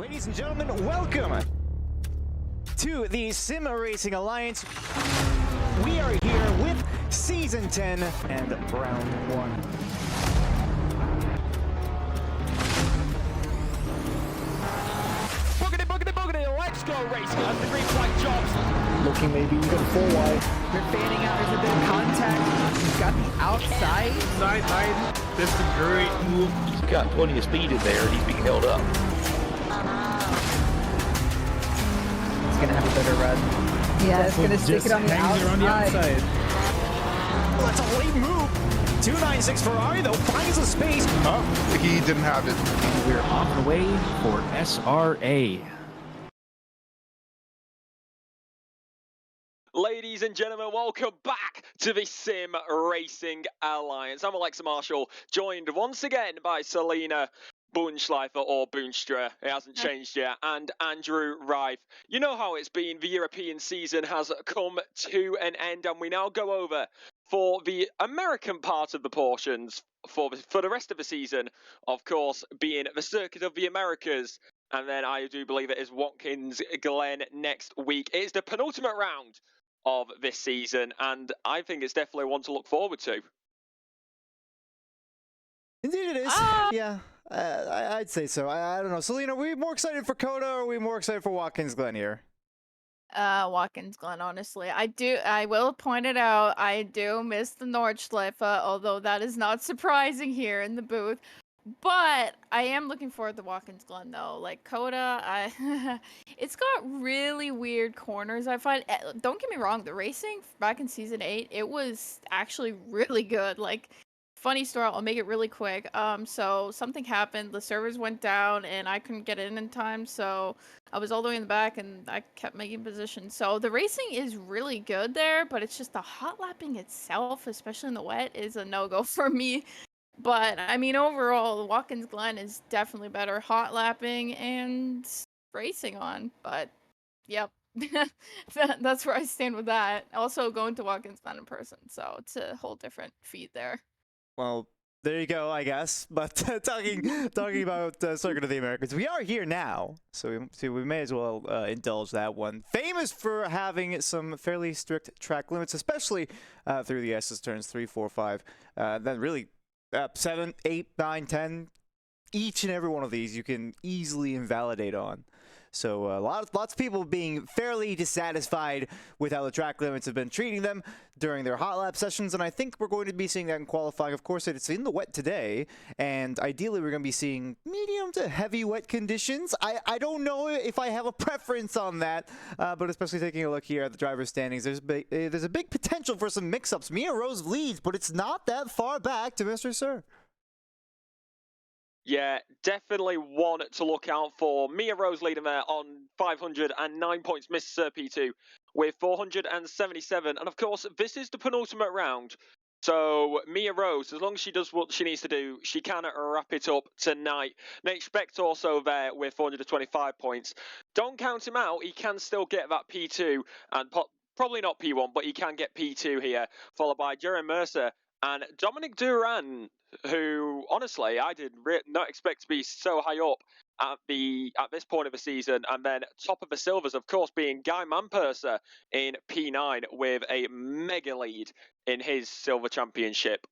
Ladies and gentlemen, welcome to the Sim Racing Alliance. We are here with Season 10 and Round 1. Boogity, boogity, boogity, let's go racing as the green flag jobs. Looking maybe even full wide. They're fanning out, there's a bit of contact. He's got the outside. Side, that's a great move. He's got plenty of speed in there, and he's being held up. He's gonna have a better run. Yeah, it's gonna stick it on the outside. Well, that's a late move. 296 Ferrari, though, finds a space. Oh, he didn't have it. We're on the way for SRA. Ladies and gentlemen, welcome back to the Sim Racing Alliance. I'm Alexa Marshall, joined once again by Selena Boonschleifer or Boonstra, it hasn't changed yet, and Andrew Rife. You know how it's been, the European season has come to an end, and we now go over for the American part of the portions for the rest of the season, of course, being the Circuit of the Americas. And then I do believe it is Watkins Glen next week. It's the penultimate round of this season, and I think it's definitely one to look forward to. Indeed it is. Yeah, I'd say so. I don't know. Selena, are we more excited for Coda or are we more excited for Watkins Glen here? Watkins Glen, honestly. I will point it out, I do miss the Nordschleife, although that is not surprising here in the booth. But I am looking forward to Watkins Glen, though. Like, Coda, it's got really weird corners, I find. Don't get me wrong, the racing back in Season 8, it was actually really good. Like, funny story, I'll make it really quick. So something happened, the servers went down, and I couldn't get in time, so I was all the way in the back, and I kept making position. So the racing is really good there, but it's just the hot lapping itself, especially in the wet, is a no-go for me. But, I mean, overall, Watkins Glen is definitely better hot lapping and racing on. But, yep, that's where I stand with that. Also, going to Watkins Glen in person, so it's a whole different feat there. Well, there you go, I guess. But talking about Circuit of the Americas, we are here now, so we may as well indulge that one. Famous for having some fairly strict track limits, especially through the S's turns 3, 4, 5. Then really 7, 8, 9, 10. Each and every one of these you can easily invalidate on. So lots of people being fairly dissatisfied with how the track limits have been treating them during their hot lap sessions, and I think we're going to be seeing that in qualifying. Of course, it's in the wet today, and ideally we're going to be seeing medium to heavy wet conditions. I don't know if I have a preference on that, but especially taking a look here at the driver's standings, there's a big potential for some mix-ups. Mia Rose leads, but it's not that far back to Mr. Sir. Yeah, definitely one to look out for. Mia Rose leading there on 509 points, Miss P2 with 477. And of course, this is the penultimate round. So Mia Rose, as long as she does what she needs to do, she can wrap it up tonight. Nate Specht also there with 425 points. Don't count him out. He can still get that P2 and probably not P1, but he can get P2 here, followed by Jerry Mercer and Dominic Duran, who, honestly, I did not expect to be so high up at this point of the season. And then top of the silvers, of course, being Guy Manperser in P9 with a mega lead in his silver championship.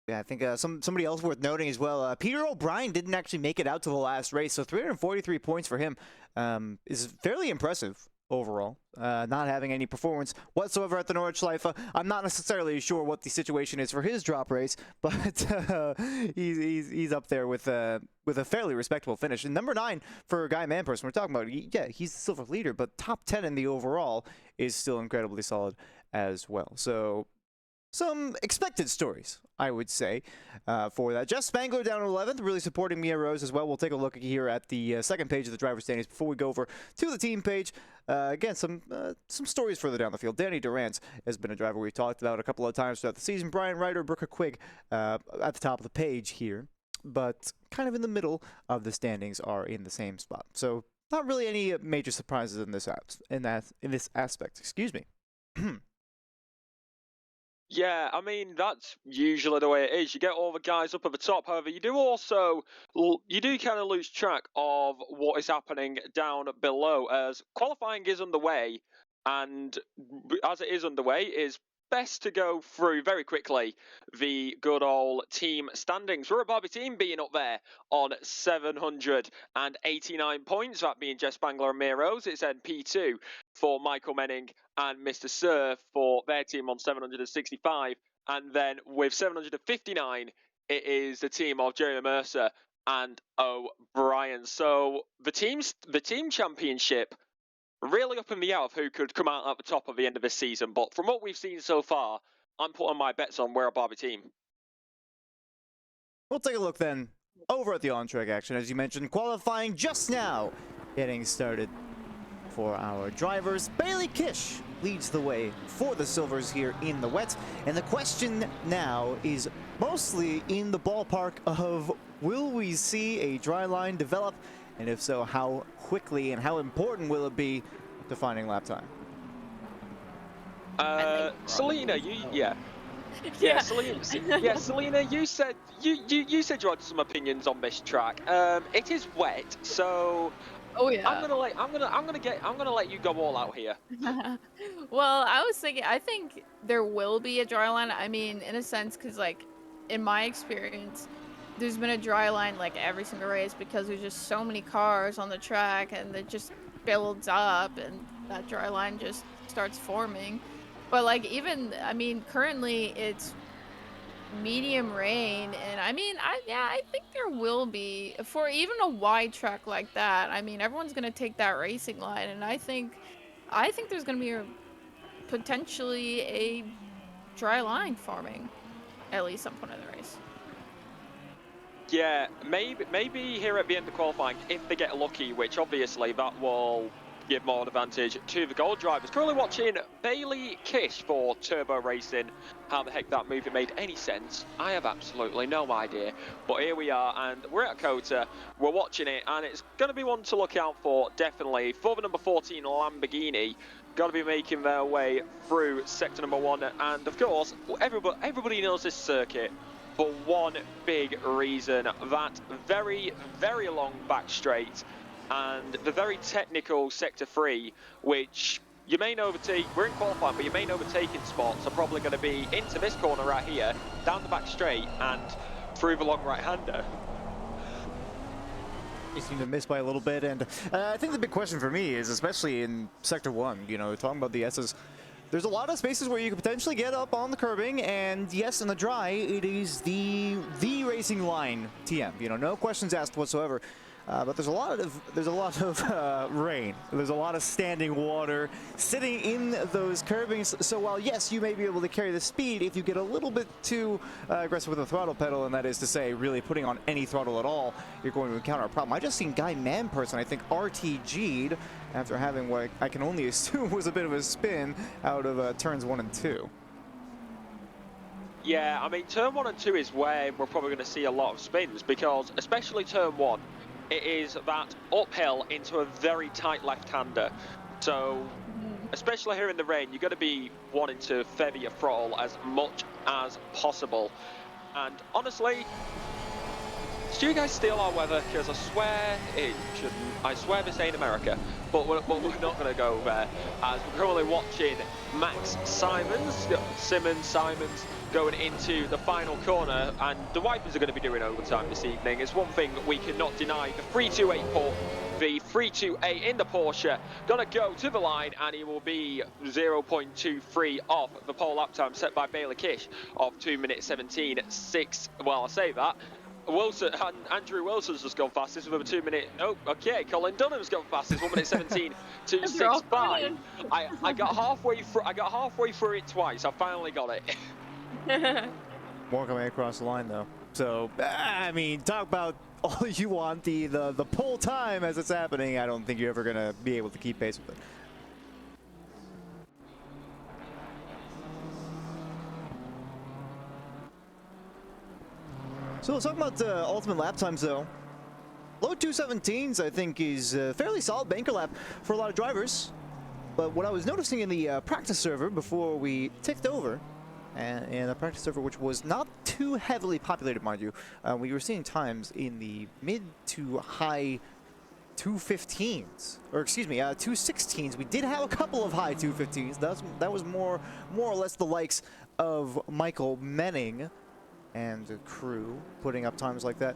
Yeah, I think somebody else worth noting as well. Peter O'Brien didn't actually make it out to the last race, so 343 points for him is fairly impressive overall, not having any performance whatsoever at the Nordschleife. I'm not necessarily sure what the situation is for his drop race, but he's up there with a fairly respectable finish. And number 9 for Guy Manperson, we're talking about, yeah, he's the silver leader, but top 10 in the overall is still incredibly solid as well. So some expected stories, I would say, for that. Jess Spangler down in 11th, really supporting Mia Rose as well. We'll take a look here at the second page of the driver's standings before we go over to the team page. Again, some stories further down the field. Danny Durant has been a driver we've talked about a couple of times throughout the season. Brian Ryder, Brooker Quigg at the top of the page here, but kind of in the middle of the standings are in the same spot. So not really any major surprises in this aspect. Excuse me. Yeah, I mean, that's usually the way it is. You get all the guys up at the top. However, you do also, you do kind of lose track of what is happening down below as qualifying is underway. And as it is underway, it is best to go through very quickly the good old team standings. We're a Barbie team being up there on 789 points, that being Jess Spangler and Mia Rose. It's NP2 for Michael Menning and Mr. Surf for their team on 765. And then with 759, it is the team of Jeremy Mercer and O'Brien. So the team championship really up in the air of who could come out at the top at the end of this season. But from what we've seen so far, I'm putting my bets on we're a Barbie team. We'll take a look then over at the on-track action. As you mentioned, qualifying just now getting started for our drivers. Bailey Kish leads the way for the Silvers here in the wet. And the question now is mostly in the ballpark of, will we see a dry line develop? And if so, how quickly and how important will it be defining lap time? Selena, Selena, you said you said you had some opinions on this track. It is wet, so Oh yeah. I'm gonna let you go all out here. Well, I was thinking, I think there will be a dry line. I mean, in a sense, because like in my experience, there's been a dry line like every single race because there's just so many cars on the track and it just builds up and that dry line just starts forming. But like even, I mean, currently it's medium rain, and I mean, I think there will be, for even a wide track like that, I mean, everyone's gonna take that racing line, and I think there's gonna be potentially a dry line forming at least some point of the race. Yeah, maybe here at the end of qualifying, if they get lucky, which obviously that will give more advantage to the gold drivers. Currently watching Bailey Kish for Turbo Racing. How the heck that movie made any sense, I have absolutely no idea. But here we are, and we're at Kota, we're watching it, and it's going to be one to look out for, definitely. For the number 14 Lamborghini, got to be making their way through sector number 1. And of course, everybody knows this circuit for one big reason, that very, very long back straight and the very technical sector 3, which your main overtake, we're in qualifying, but your main overtaking spots are probably going to be into this corner right here, down the back straight and through the long right-hander. You seem to miss by a little bit, and I think the big question for me is, especially in sector 1, you know, talking about the S's, there's a lot of spaces where you could potentially get up on the curbing, and yes, in the dry, it is the racing line TM. You know, no questions asked whatsoever. But there's a lot of rain. There's a lot of standing water sitting in those curbings. So while yes, you may be able to carry the speed, if you get a little bit too aggressive with the throttle pedal, and that is to say, really putting on any throttle at all, you're going to encounter a problem. I just seen Guy Manperson, I think, RTG'd after having what I can only assume was a bit of a spin out of turns 1 and 2. Yeah, I mean, turn 1 and 2 is where we're probably going to see a lot of spins, because especially turn 1, it is that uphill into a very tight left-hander. So, especially here in the rain, you've got to be wanting to feather your throttle as much as possible. And honestly, do you guys steal our weather? Because I swear it shouldn't. I swear this ain't America. But we're not going to go there, as we're currently watching Max Simons going into the final corner, and the Wipers are going to be doing overtime this evening. It's one thing we cannot deny. The 328 port, the 328 in the Porsche, going to go to the line, and he will be 0.23 off the pole lap time set by Bailey Kish of 2 minutes 17.6. Well, I say that. Andrew Wilson's just gone fastest with a 2 minute. Oh, okay. Colin Dunham's gone fastest, 1 minute 17.265. I got halfway through. I got halfway through it twice. I finally got it. More coming across the line though. So I mean, talk about all you want, the pole time as it's happening. I don't think you're ever gonna be able to keep pace with it. So let's talk about ultimate lap times though. Low 217s I think is a fairly solid banker lap for a lot of drivers. But what I was noticing in the practice server before we ticked over, and in a practice server which was not too heavily populated, mind you. We were seeing times in the mid to high 215s, or excuse me, 216s. We did have a couple of high 215s. That was more or less the likes of Michael Menning and the crew putting up times like that.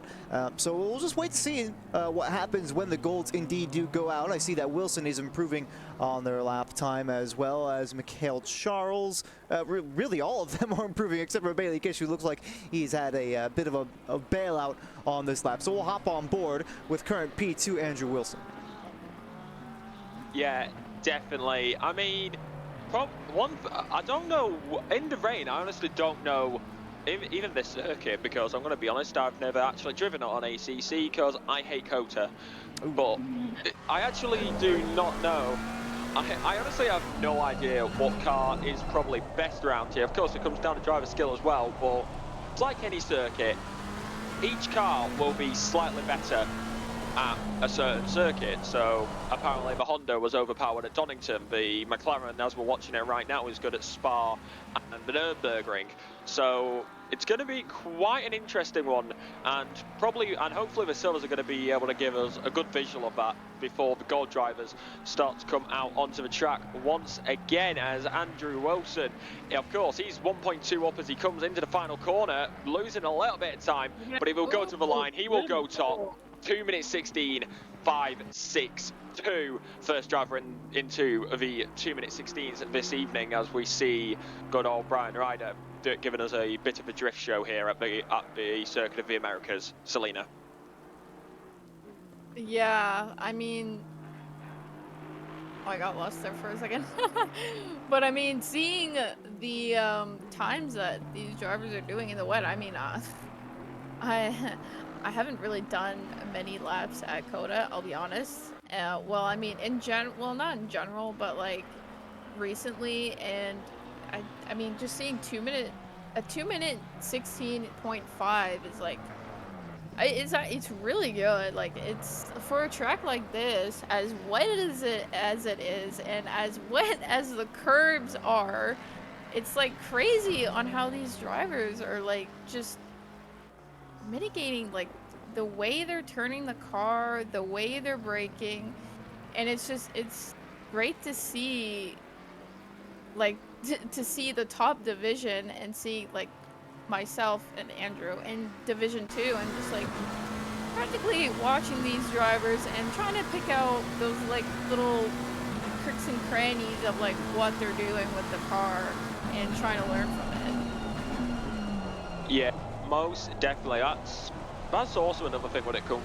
So we'll just wait to see what happens when the golds indeed do go out. I see that Wilson is improving on their lap time, as well as Mikhail Charles. Really all of them are improving except for Bailey Kish, who looks like he's had a bit of a bailout on this lap. So we'll hop on board with current P2 Andrew Wilson. Yeah, definitely. I mean, I don't know, in the rain, I honestly don't know even this circuit, because I'm going to be honest, I've never actually driven it on ACC because I hate COTA. But I actually do not know. I honestly have no idea what car is probably best around here. Of course, it comes down to driver skill as well, but it's like any circuit. Each car will be slightly better at a certain circuit. So apparently the Honda was overpowered at Donington. The McLaren, as we're watching it right now, is good at Spa and the Nürburgring. So it's going to be quite an interesting one, and hopefully the Silvers are going to be able to give us a good visual of that before the gold drivers start to come out onto the track once again. As Andrew Wilson, of course, he's 1.2 up as he comes into the final corner, losing a little bit of time, but he will go to the line, he will go top. 2 minutes 16.562. First driver into the 2 minute 16s this evening, as we see good old Brian Ryder giving us a bit of a drift show here at the Circuit of the Americas. Selena. Yeah, I mean, I got lost there for a second. But I mean, seeing the times that these drivers are doing in the wet, I mean, I haven't really done many laps at COTA, I'll be honest. Well, I mean, well, not in general, but like recently, and I mean, just seeing a 2 minute 16.5 is like, it's really good. Like, it's for a track like this, as wet as it is, and as wet as the curbs are, it's like crazy on how these drivers are like just mitigating, like the way they're turning the car, the way they're braking, and it's great to see, like to see the top division and see like myself and Andrew in Division 2, and just like practically watching these drivers and trying to pick out those like little crooks and crannies of like what they're doing with the car and trying to learn from it. Yeah, most definitely. That's also another thing when it can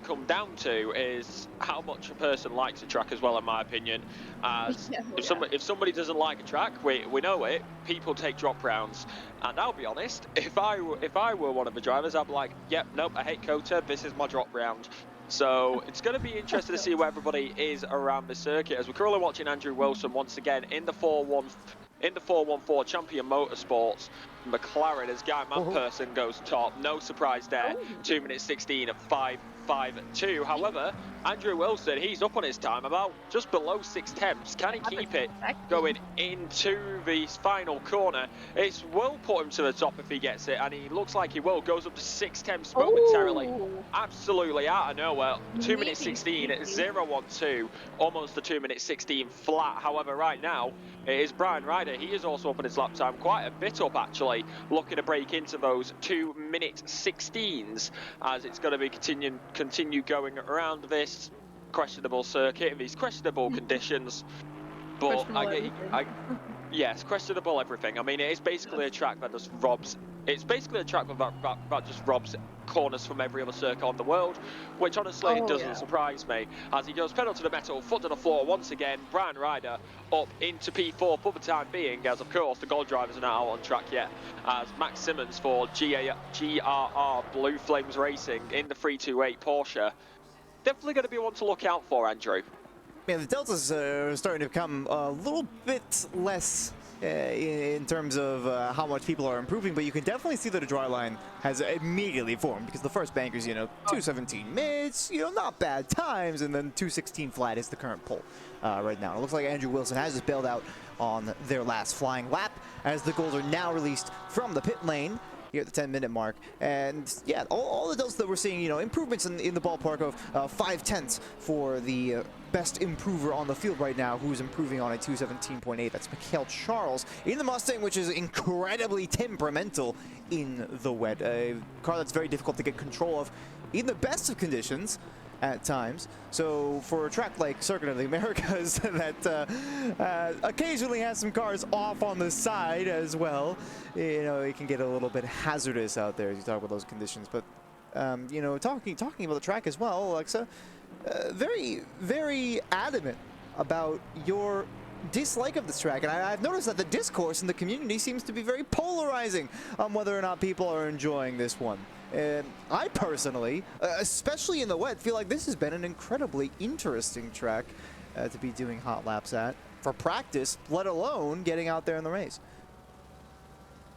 come down to is how much a person likes a track as well, in my opinion. As if somebody doesn't like a track, we know it. People take drop rounds, and I'll be honest, if I were one of the drivers, I'd be like, yep, nope, I hate COTA. This is my drop round. So it's going to be interesting to see where everybody is around the circuit, as we're currently watching Andrew Wilson once again in the 414 Champion Motorsports McLaren, as Guy Manperson goes top. No surprise there. 2 minutes 16.552. However, Andrew Wilson, he's up on his time, about just below 6 temps. Can he keep it going into the final corner? It will put him to the top if he gets it, and he looks like he will. Goes up to 6 temps momentarily. Absolutely out of nowhere. 2 minutes 16.012. Almost the 2 minutes 16 flat. However, right now, it is Brian Ryder. He is also up on his lap time, quite a bit up actually, looking to break into those 2 minute 16s, as it's going to be continue going around this questionable circuit, these questionable conditions. But yes, questionable everything. I mean, it is basically a track that just robs. It's basically a track that just robs corners from every other circuit on the world, which honestly doesn't surprise me. As he goes pedal to the metal, foot to the floor once again. Brian Ryder up into P4 for the time being, as of course the gold drivers are not out on track yet, as Max Simmons for GRR Blue Flames Racing in the 328 Porsche. Definitely going to be one to look out for, Andrew. Yeah, the deltas are starting to become a little bit less in terms of how much people are improving, but you can definitely see that a dry line has immediately formed because the first bankers, 217 mids, not bad times, and then 216 flat is the current pull right now. It looks like Andrew Wilson has just bailed out on their last flying lap as the goals are now released from the pit lane here at the 10-minute mark. And yeah, all the deltas that we're seeing, improvements in the ballpark of 5/10 for the best improver on the field right now, who's improving on a 217.8. That's Mikhail Charles in the Mustang, which is incredibly temperamental in the wet. A car that's very difficult to get control of in the best of conditions at times. So for a track like Circuit of the Americas that occasionally has some cars off on the side as well, it can get a little bit hazardous out there as you talk about those conditions. But talking about the track as well, Alexa, very, very adamant about your dislike of this track, and I've noticed that the discourse in the community seems to be very polarizing on whether or not people are enjoying this one. And I personally, especially in the wet, feel like this has been an incredibly interesting track to be doing hot laps at for practice, let alone getting out there in the race.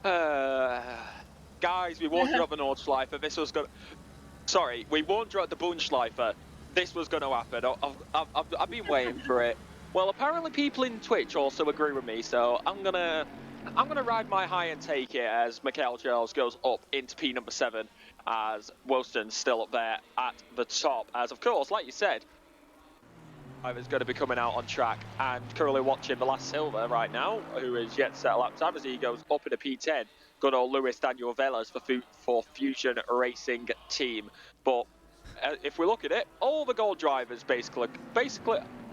Guys, we warned you at the Nordschleife. This was going. Sorry, we warned you at the Bundschleife. This was going to happen. I've been waiting for it. Well, apparently people in Twitch also agree with me, so I'm gonna ride my high and take it as Mikhail Charles goes up into P number 7, as Wilson's still up there at the top. As of course, like you said, is going to be coming out on track, and currently watching the last silver right now, who is yet to set a lap time as he goes up in a P10. Good old Luis Daniel Velas for Fusion Racing Team. But if we look at it, all the gold drivers basically,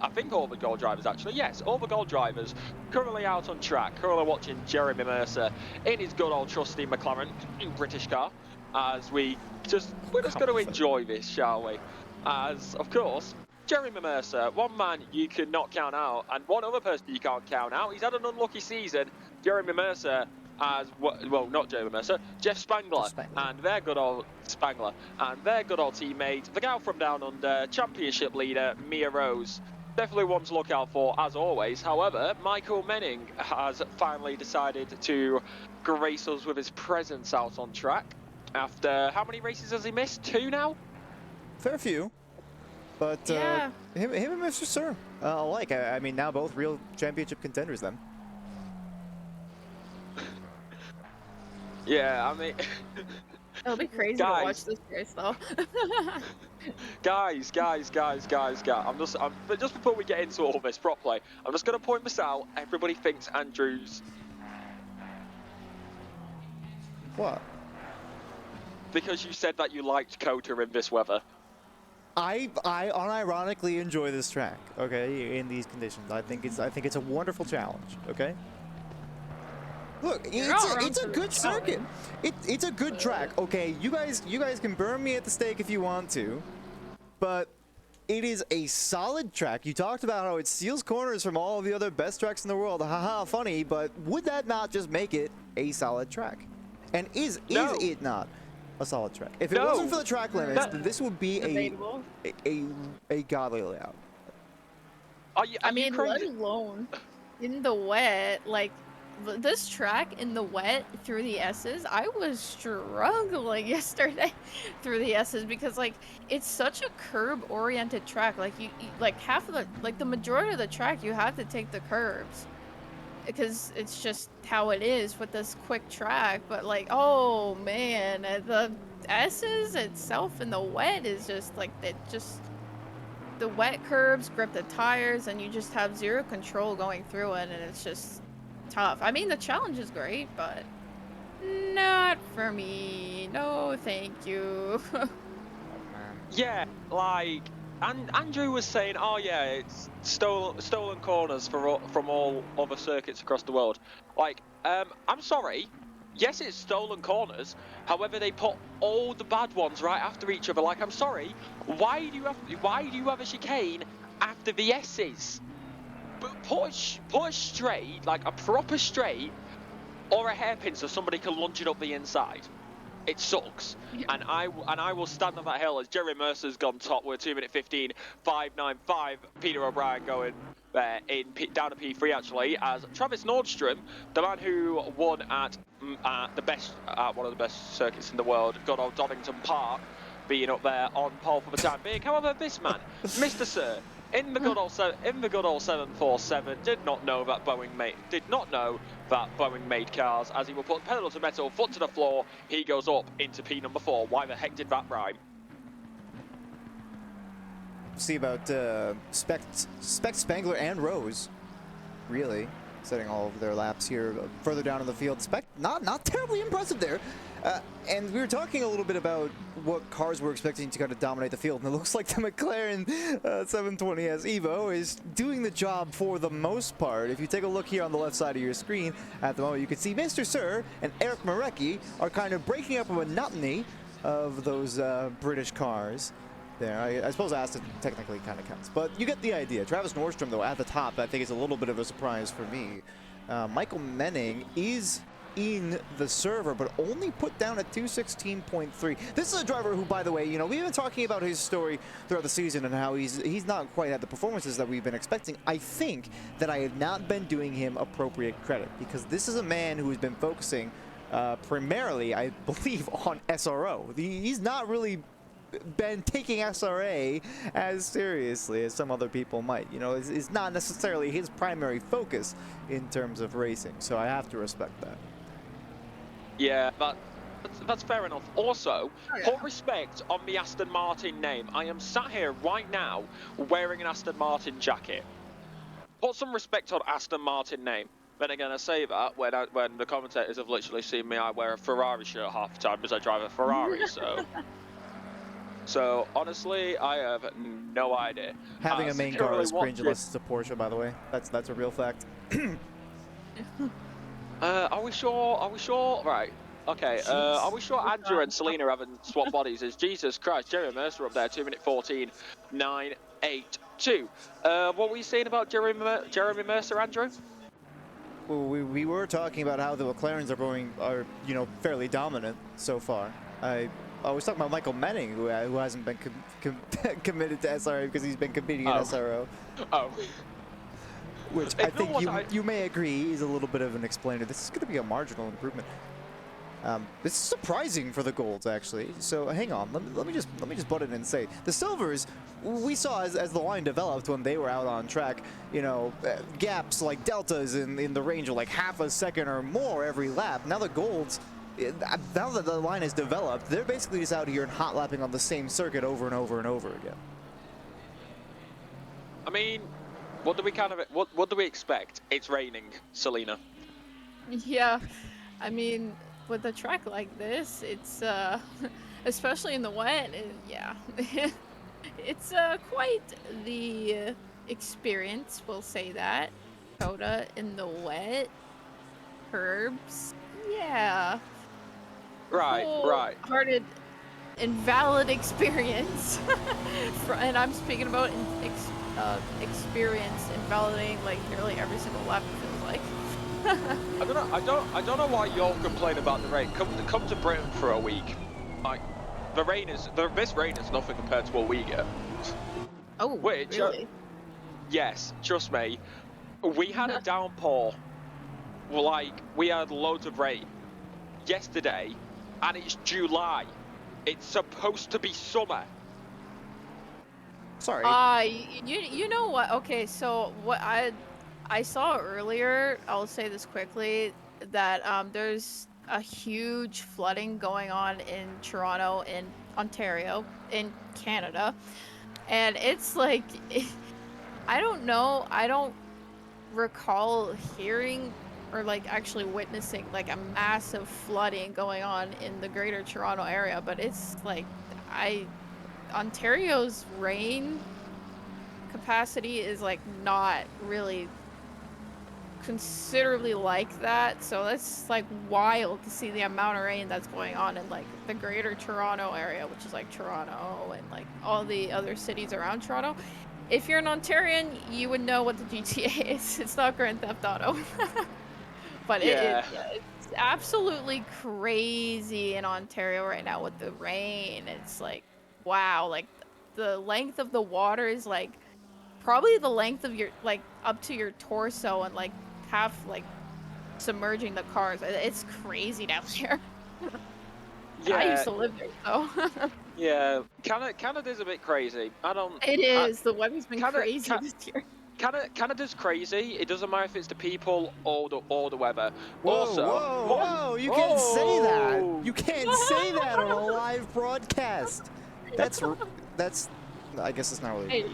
I think all the gold drivers actually, yes, all the gold drivers currently out on track, currently watching Jeremy Mercer in his good old trusty McLaren British car, as we're just going to enjoy this, shall we? As, of course, Jeremy Mercer, one man you could not count out, and one other person you can't count out. He's had an unlucky season. Jeremy Mercer, as well, not Jeremy Mercer, Jeff Spangler, and their good old Spangler, and their good old teammate, the gal from down under, championship leader Mia Rose. Definitely one to look out for, as always. However, Michael Menning has finally decided to grace us with his presence out on track. After how many races has he missed? 2 now? Fair few. But yeah. him and Mr. Sir alike. I mean, now both real championship contenders then. Yeah, I mean... It'll be crazy to watch this race, though. guys. But just before we get into all this properly, I'm just going to point this out. Everybody thinks Andrew's... What? Because you said that you liked Kota in this weather. I unironically enjoy this track, okay, in these conditions. I think it's a wonderful challenge, okay? Look, it's a good circuit. It's a good track, okay? You guys can burn me at the stake if you want to, but it is a solid track. You talked about how it steals corners from all of the other best tracks in the world. Haha, funny, but would that not just make it a solid track? And is it not a solid track? If it wasn't for the track limits, then this would be a godly layout. I mean, let alone in the wet, like this track in the wet through the S's, I was struggling yesterday through the S's because like it's such a curb oriented track. Like you like half of the majority of the track you have to take the curbs because it's just how it is with this quick track. But like, oh man, the S's itself in the wet is just like the wet curbs grip the tires and you just have zero control going through it, and it's just tough. I mean, the challenge is great, but not for me. No, thank you. Yeah, like Andrew was saying, oh yeah, it's stolen corners from all other circuits across the world. Like, I'm sorry. Yes, it's stolen corners. However, they put all the bad ones right after each other. Like, I'm sorry. Why do you have a chicane after the S's? But put a straight, like a proper straight, or a hairpin so somebody can lunge it up the inside. it sucks. And I will stand on that hill as Jerry Mercer's gone top with 2 minute 15, 5.95. Peter O'Brien going down to P3 actually, as Travis Nordstrom, the man who won at one of the best circuits in the world, good old Donington Park, being up there on pole for the time being. However, this man, Mr. Sir, in the good old 747, did not know that Boeing made cars, as he will put pedal to metal, foot to the floor. He goes up into P number 4. Why the heck did that rhyme? See about Spec Spangler and Rose, really setting all of their laps here further down in the field. Spec not terribly impressive there. And we were talking a little bit about what cars we're expecting to kind of dominate the field, and it looks like the McLaren 720S Evo is doing the job for the most part. If you take a look here on the left side of your screen, at the moment you can see Mr. Sir and Eric Marecki are kind of breaking up a monotony of those British cars. There, I suppose Aston technically kind of counts, but you get the idea. Travis Nordstrom, though, at the top, I think is a little bit of a surprise for me. Michael Menning is in the server, but only put down at 216.3. This is a driver who, by the way, you know, we've been talking about his story throughout the season and how he's not quite had the performances that we've been expecting. I think that I have not been doing him appropriate credit, because this is a man who has been focusing primarily, I believe, on SRO. He's not really been taking SRA as seriously as some other people might. You know, it's not necessarily his primary focus in terms of racing, so I have to respect that. Yeah, that's fair enough. Also, put respect on the Aston Martin name. I am sat here right now wearing an Aston Martin jacket. Put some respect on Aston Martin name. Then again, I say that when the commentators have literally seen me, I wear a Ferrari shirt half the time because I drive a Ferrari, so... So, honestly, I have no idea. Having a main car is cringe unless it's a Porsche, by the way. That's a real fact. Are we sure? Are we sure? Right. Okay. Are we sure Andrew and Selena haven't swapped bodies? As Jesus Christ, Jerry Mercer up there, 2 minute 14, 9.82. What were you saying about Jeremy Mercer, Andrew? Well, we were talking about how the McLarens are you know, fairly dominant so far. I was talking about Michael Menning, who hasn't been committed to SRA because he's been competing in SRO. Oh. Which I think you may agree is a little bit of an explainer. This is going to be a marginal improvement. This is surprising for the golds, actually. So hang on, let me just butt in and say the silvers we saw as the line developed when they were out on track. You know, gaps like deltas in the range of like half a second or more every lap. Now the golds. Now that the line is developed, they're basically just out here and hot lapping on the same circuit over and over and over again. I mean, what do we expect? It's raining, Selena. Yeah, I mean, with a track like this, it's especially in the wet, yeah, it's quite the experience. We'll say that. Coda in the wet, curbs, yeah. Right. Hearted, invalid experience, and I'm speaking about experience invalidating like nearly every single lap. It feels like. I don't know why y'all complain about the rain. Come to Britain for a week. Like this rain is nothing compared to what we get. Oh, which, really? Yes, trust me. We had a downpour. Like we had loads of rain yesterday. And it's July. It's supposed to be summer. Sorry. You know what? Okay, so what I saw earlier, I'll say this quickly, that there's a huge flooding going on in Toronto, in Ontario, in Canada, and it's like, I don't know, I don't recall hearing or like actually witnessing like a massive flooding going on in the greater Toronto area, but it's like Ontario's rain capacity is like not really considerably like that, so that's like wild to see the amount of rain that's going on in like the greater Toronto area, which is like Toronto and like all the other cities around Toronto. If you're an Ontarian, you would know what the GTA is. It's not Grand Theft Auto. But absolutely crazy in Ontario right now with the rain. It's like, wow, like the length of the water is like probably the length of your, like, up to your torso and like half like submerging the cars. It's crazy down here. Yeah. I used to live there, so. Yeah, Canada's a bit crazy. It is. The weather's been crazy this year. Canada's crazy. It doesn't matter if it's the people or the weather. Whoa, Also, whoa! You can't say that. You can't say that on a live broadcast. That's. I guess it's not really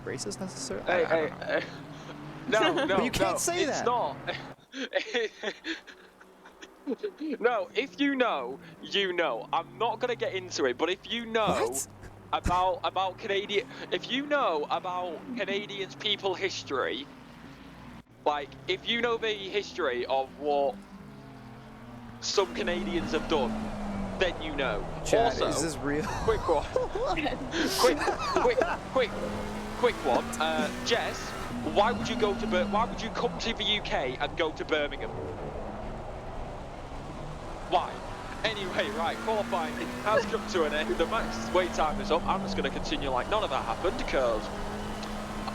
racist necessarily. Hey. No, but you can't say it's that. Not. No, if you know, you know. I'm not gonna get into it, but if you know about Canadian, if you know about Canadians' people history, like if you know the history of what some Canadians have done, then you know. Chad, also, is this real? Quick one. quick one. Jess, why would you come to the UK and go to Birmingham? Why? Anyway, right, qualifying has come to an end. The max wait time is up. I'm just going to continue like none of that happened because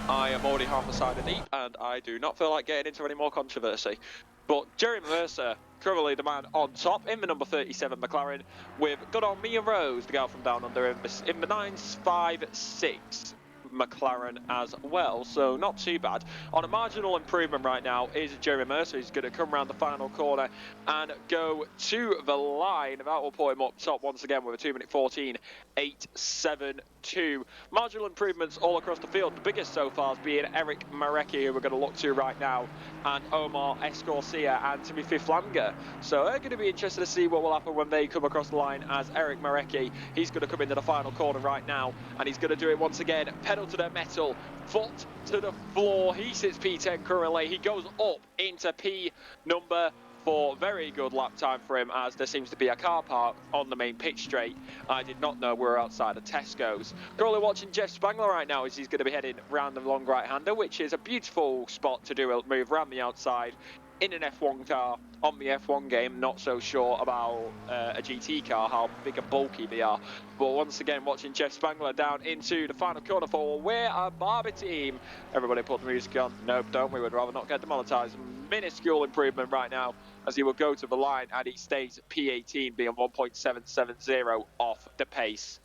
I am already half a cider deep and I do not feel like getting into any more controversy. But Jerry Mercer, currently the man on top in the number 37 McLaren, with good old Mia Rose, the girl from down under, in the 956 McLaren as well, so not too bad. On a marginal improvement right now is Jeremy Mercer. He's going to come around the final corner and go to the line. That will put him up top once again with a 2-minute 14.872. Marginal improvements all across the field. The biggest so far is being Eric Marecki, who we're going to look to right now, and Omar Escorcia and Timothy Flanger. So they're going to be interested to see what will happen when they come across the line as Eric Marecki. He's going to come into the final corner right now, and he's going to do it once again. Pedal to the metal, foot to the floor. He sits P10 currently. He goes up into P number 4. Very good lap time for him, as there seems to be a car park on the main pitch straight. I did not know we were outside of Tesco's. Currently watching Jeff Spangler right now as he's going to be heading round the long right-hander, which is a beautiful spot to do a move around the outside in an F1 car on the F1 game. Not so sure about a GT car, how big and bulky they are. But once again, watching Jeff Spangler down into the final corner for We're a Barbie Team. Everybody put the music on. Nope, don't. We would rather not get demonetized. Minuscule improvement right now as he will go to the line, and he stays P18, being 1.770 off the pace.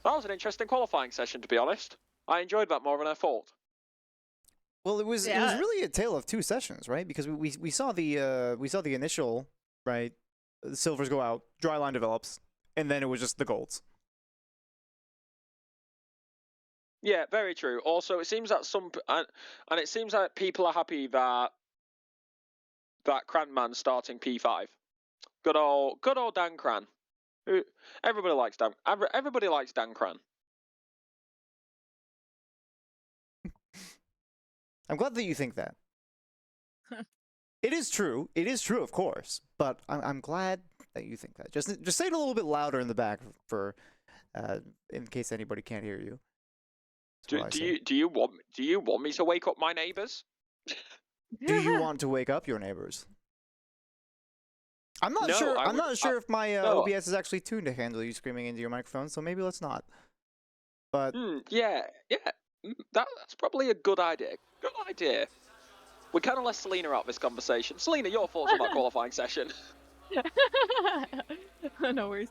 That was an interesting qualifying session, to be honest. I enjoyed that more than I thought. Well, it was really a tale of two sessions, right? Because we saw the initial, right, the silvers go out, dry line develops, and then it was just the golds. Yeah, very true. Also, it seems that and it seems that people are happy that Cranman's starting P5. Good old Dan Cran. Everybody likes Dan. Everybody likes Dan Cran. I'm glad that you think that. It is true. It is true, of course. But I'm glad that you think that. Just say it a little bit louder in the back for, in case anybody can't hear you. Do you want me to wake up my neighbors? Do you want to wake up your neighbors? I'm not sure. I'm not sure if my OBS is actually tuned to handle you screaming into your microphone. So maybe let's not. But yeah. That's probably a good idea. Good idea. We kind of let Selena out of this conversation. Selena, your thoughts on that qualifying session? No worries.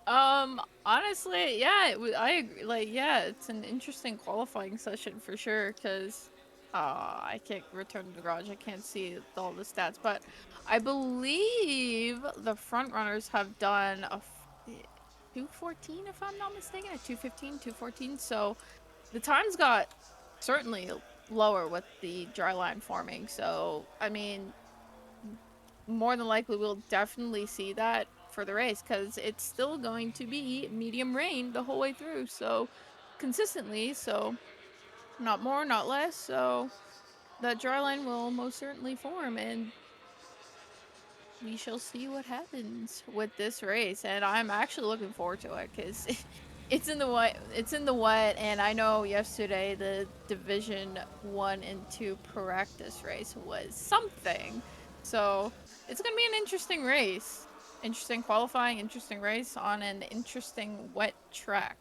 Honestly, yeah, I agree. Like, yeah, it's an interesting qualifying session for sure. Cause, I can't return to the garage. I can't see all the stats, but I believe the front runners have done a 2:14, if I'm not mistaken, a 2:15, 2:14. So the times got certainly lower with the dry line forming. So, I mean, more than likely we'll definitely see that for the race, because it's still going to be medium rain the whole way through, so consistently, so not more, not less. So that dry line will most certainly form, and we shall see what happens with this race. And I'm actually looking forward to it, because it's in the wet, and I know yesterday the Division 1 and 2 practice race was something. So it's going to be an interesting race. Interesting qualifying, interesting race on an interesting wet track.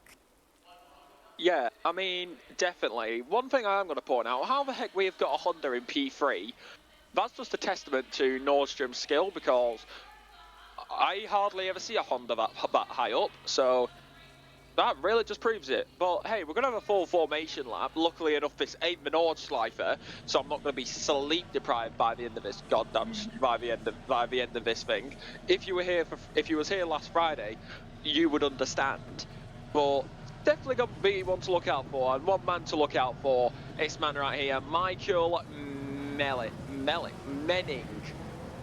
Yeah, I mean, definitely. One thing I am going to point out, how the heck we've got a Honda in P3, that's just a testament to Nordstrom's skill, because I hardly ever see a Honda that high up, so that really just proves it. But hey, we're going to have a full formation lap. Luckily enough, this ain't the Nordschleife, so I'm not going to be sleep deprived by the end of this by the end of this thing. If you was here last Friday, you would understand. But definitely going to be one to look out for, and one man to look out for. This man right here, Michael Menning,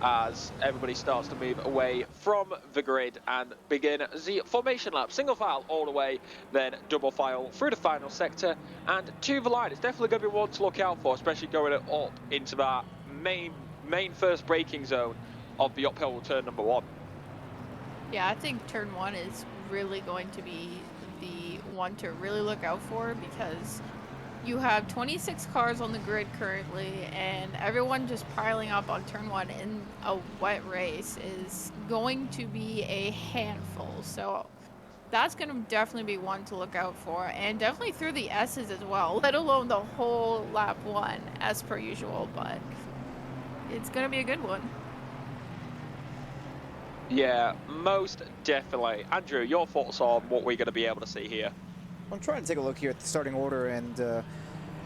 as everybody starts to move away from the grid and begin the formation lap. Single file all the way, then double file through the final sector and to the line. It's definitely going to be one to look out for, especially going up into that main first braking zone of the uphill turn number 1. Yeah, I think turn 1 is really going to be the one to really look out for, because you have 26 cars on the grid currently, and everyone just piling up on turn 1 in a wet race is going to be a handful. So that's going to definitely be one to look out for, and definitely through the S's as well, let alone the whole lap 1 as per usual, but it's going to be a good one. Yeah, most definitely. Andrew, your thoughts on what we're going to be able to see here? I'm trying to take a look here at the starting order, and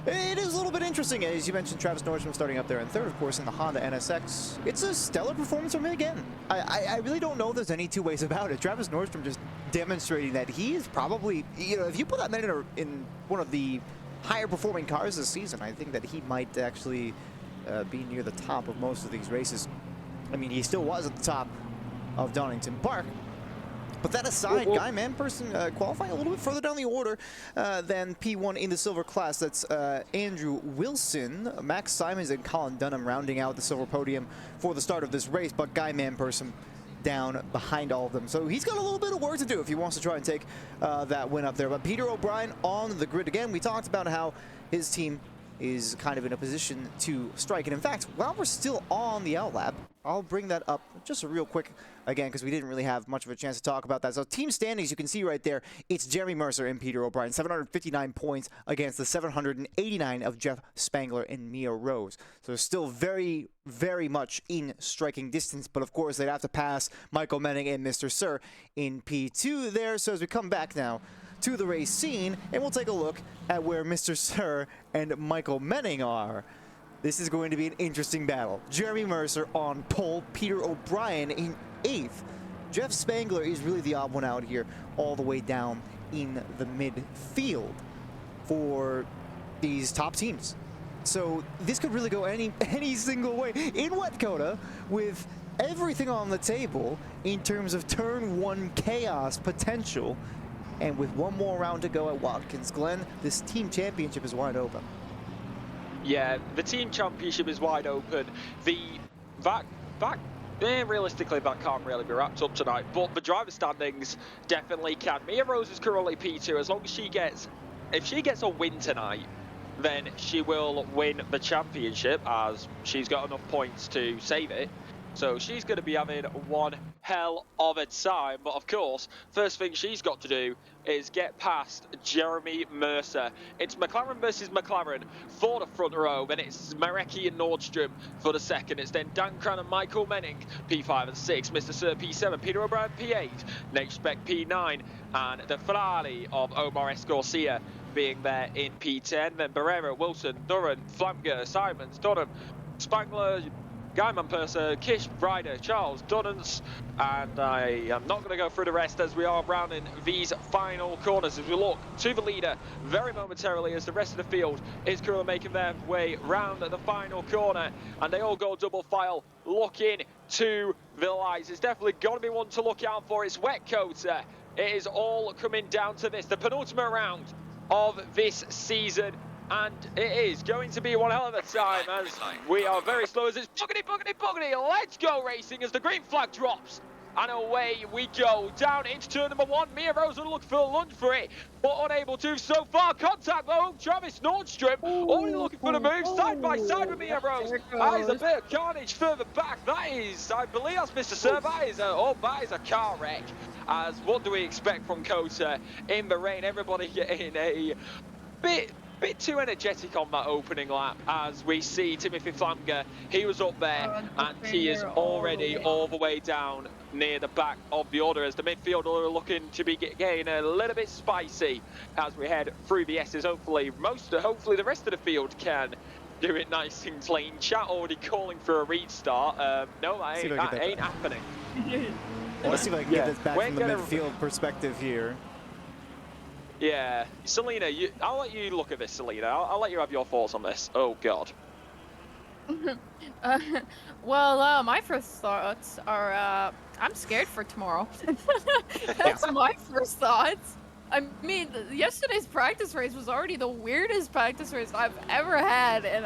it is a little bit interesting. As you mentioned, Travis Nordstrom starting up there in third, of course, in the Honda NSX. It's a stellar performance from him again. I really don't know if there's any two ways about it. Travis Nordstrom just demonstrating that he is probably, you know, if you put that man in one of the higher performing cars this season, I think that he might actually be near the top of most of these races. I mean, he still was at the top of Donington Park. But that aside, Guy Manperson qualifying a little bit further down the order than P1 in the silver class. That's Andrew Wilson, Max Simons, and Colin Dunham rounding out the silver podium for the start of this race. But Guy Manperson down behind all of them. So he's got a little bit of work to do if he wants to try and take that win up there. But Peter O'Brien on the grid again. We talked about how his team is kind of in a position to strike. And in fact, while we're still on the L-Lap, I'll bring that up just real quick again, because we didn't really have much of a chance to talk about that. So team standings, you can see right there, it's Jeremy Mercer and Peter O'Brien, 759 points against the 789 of Jeff Spangler and Mia Rose. So still very, very much in striking distance, but of course they'd have to pass Michael Menning and Mr. Sir in P2 there. So as we come back now to the race scene, and we'll take a look at where Mr. Sir and Michael Menning are. This is going to be an interesting battle. Jeremy Mercer on pole, Peter O'Brien in 8th. Jeff Spangler is really the odd one out here, all the way down in the midfield for these top teams. So this could really go any single way in Wet Coda, with everything on the table in terms of turn 1 chaos potential. And with one more round to go at Watkins Glen, this team championship is wide open. Yeah, the team championship is wide open. Realistically, that can't really be wrapped up tonight, but the driver standings definitely can. Mia Rose is currently P2. As long as if she gets a win tonight, then she will win the championship, as she's got enough points to save it. So she's going to be having one hell of a time. But of course, first thing she's got to do is get past Jeremy Mercer. It's McLaren versus McLaren for the front row. Then it's Marecki and Nordstrom for the second. It's then Dan Cran and Michael Menning, P5 and 6. Mr. Sir, P7. Peter O'Brien, P8. Nate Speck, P9. And the finale of Omar S. Garcia being there in P10. Then Barrera, Wilson, Duran, Flamger, Simons, Dunham, Spangler, Guy Manperson, Kish, Ryder, Charles, Dunnance, and I am not going to go through the rest as we are rounding these final corners as we look to the leader very momentarily, as the rest of the field is currently making their way round the final corner, and they all go double file looking to the lights. It's definitely going to be one to look out for. It's Wet Coda. It is all coming down to this, the penultimate round of this season. And it is going to be one hell of a time, as we are very slow as it's boogity. Let's go racing as the green flag drops. And away we go down into turn number 1. Mia Rose will look for a lunge for it, but unable to so far. Contact though. Travis Nordstrom only looking for the move side by side with Mia Rose. That is a bit of carnage further back. That is, I believe that's Mr. Sir. That is a car wreck. As what do we expect from Kota in the rain? Everybody getting a bit too energetic on that opening lap, as we see Timothy Flamger. He was up there and he is already all the way down near the back of the order, as the midfield are looking to be getting a little bit spicy as we head through the S's. Hopefully the rest of the field can do it nice and clean. Chat already calling for a restart. No, that ain't happening. Let's see if I can get this back from the midfield perspective here. Yeah, Selena, I'll let you look at this, Selena. I'll let you have your thoughts on this. Oh, God. Well, my first thoughts are, I'm scared for tomorrow. That's my first thoughts. I mean, yesterday's practice race was already the weirdest practice race I've ever had, and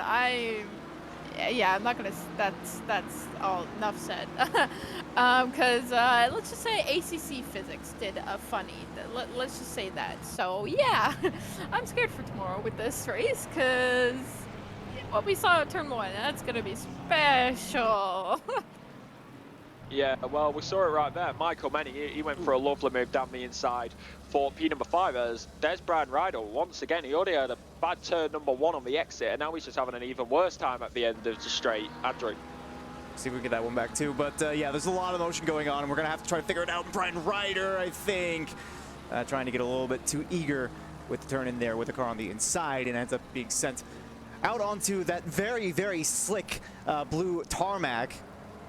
yeah, I'm not gonna. That's all. Enough said. Because let's just say ACC physics did a funny. Let's just say that. So yeah, I'm scared for tomorrow with this race, because what we saw at turn 1, that's gonna be special. Yeah, well, we saw it right there. Michael Manning, he went for a lovely move down the inside for P number 5, as there's Brian Ryder. Once again, he already had a bad turn number 1 on the exit, and now he's just having an even worse time at the end of the straight. Andrew. See if we can get that one back too. But yeah, there's a lot of motion going on, and we're going to have to try to figure it out. Brian Ryder, I think, trying to get a little bit too eager with the turn in there with the car on the inside, and ends up being sent out onto that very, very slick blue tarmac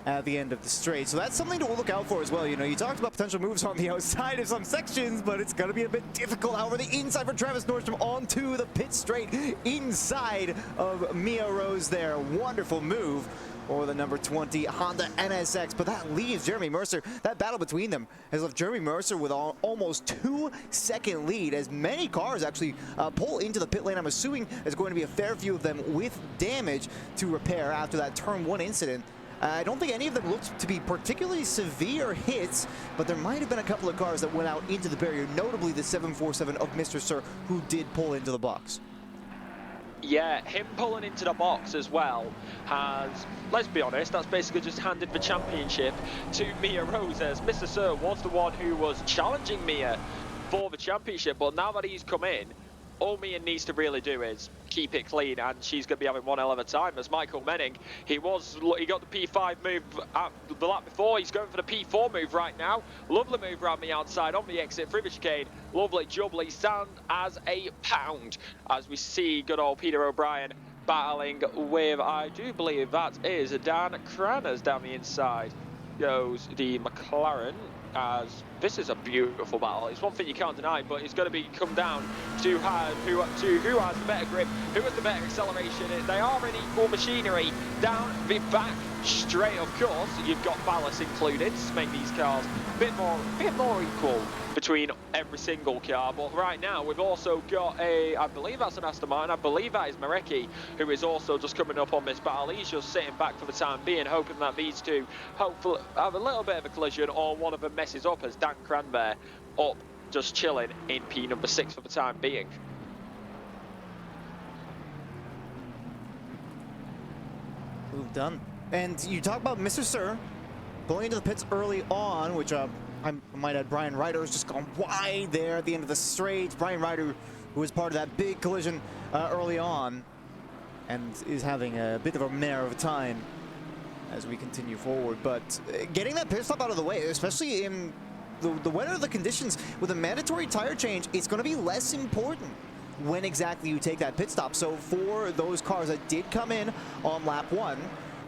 at the end of the straight. So that's something to look out for as well. You know, you talked about potential moves on the outside of some sections, but it's going to be a bit difficult. However, the inside for Travis Nordstrom onto the pit straight inside of Mia Rose there. Wonderful move for the number 20 Honda NSX, but that leaves Jeremy Mercer. That battle between them has left Jeremy Mercer with almost 2-second lead, as many cars actually pull into the pit lane. I'm assuming there's going to be a fair few of them with damage to repair after that turn 1 incident. I don't think any of them looked to be particularly severe hits, but there might have been a couple of cars that went out into the barrier, notably the 747 of Mr. Sir, who did pull into the box. Yeah, him pulling into the box as well has, let's be honest, that's basically just handed the championship to Mia Rose, as Mr. Sir was the one who was challenging Mia for the championship, but now that he's come in, all Mia needs to really do is keep it clean, and she's going to be having one hell of a time. As Michael Menning, he got the P5 move at the lap before. He's going for the P4 move right now. Lovely move around the outside on the exit through the chicane. Lovely jubbly, stand as a pound, as we see good old Peter O'Brien battling with, I do believe that is Dan Craners down the inside. Goes the McLaren, as this is a beautiful battle. It's one thing you can't deny, but it's going to come down to who has the better grip, who has the better acceleration. They are in equal machinery down the back straight. Of course, you've got ballast included to make these cars a bit more equal between every single car. But right now, we've also got I believe that's an Aston Martin. I believe that is Marecki, who is also just coming up on this battle. He's just sitting back for the time being, hoping that these two hopefully have a little bit of a collision, or one of them messes up, as Dan Cranbear up just chilling in P number 6 for the time being. Move done. And you talk about Mr. Sir going into the pits early on, which I might add, Brian Ryder has just gone wide there at the end of the straight. Brian Ryder, who was part of that big collision early on, and is having a bit of a mare of a time as we continue forward. But getting that pit stop out of the way, especially in the weather of the conditions with a mandatory tire change, it's going to be less important when exactly you take that pit stop. So for those cars that did come in on lap 1,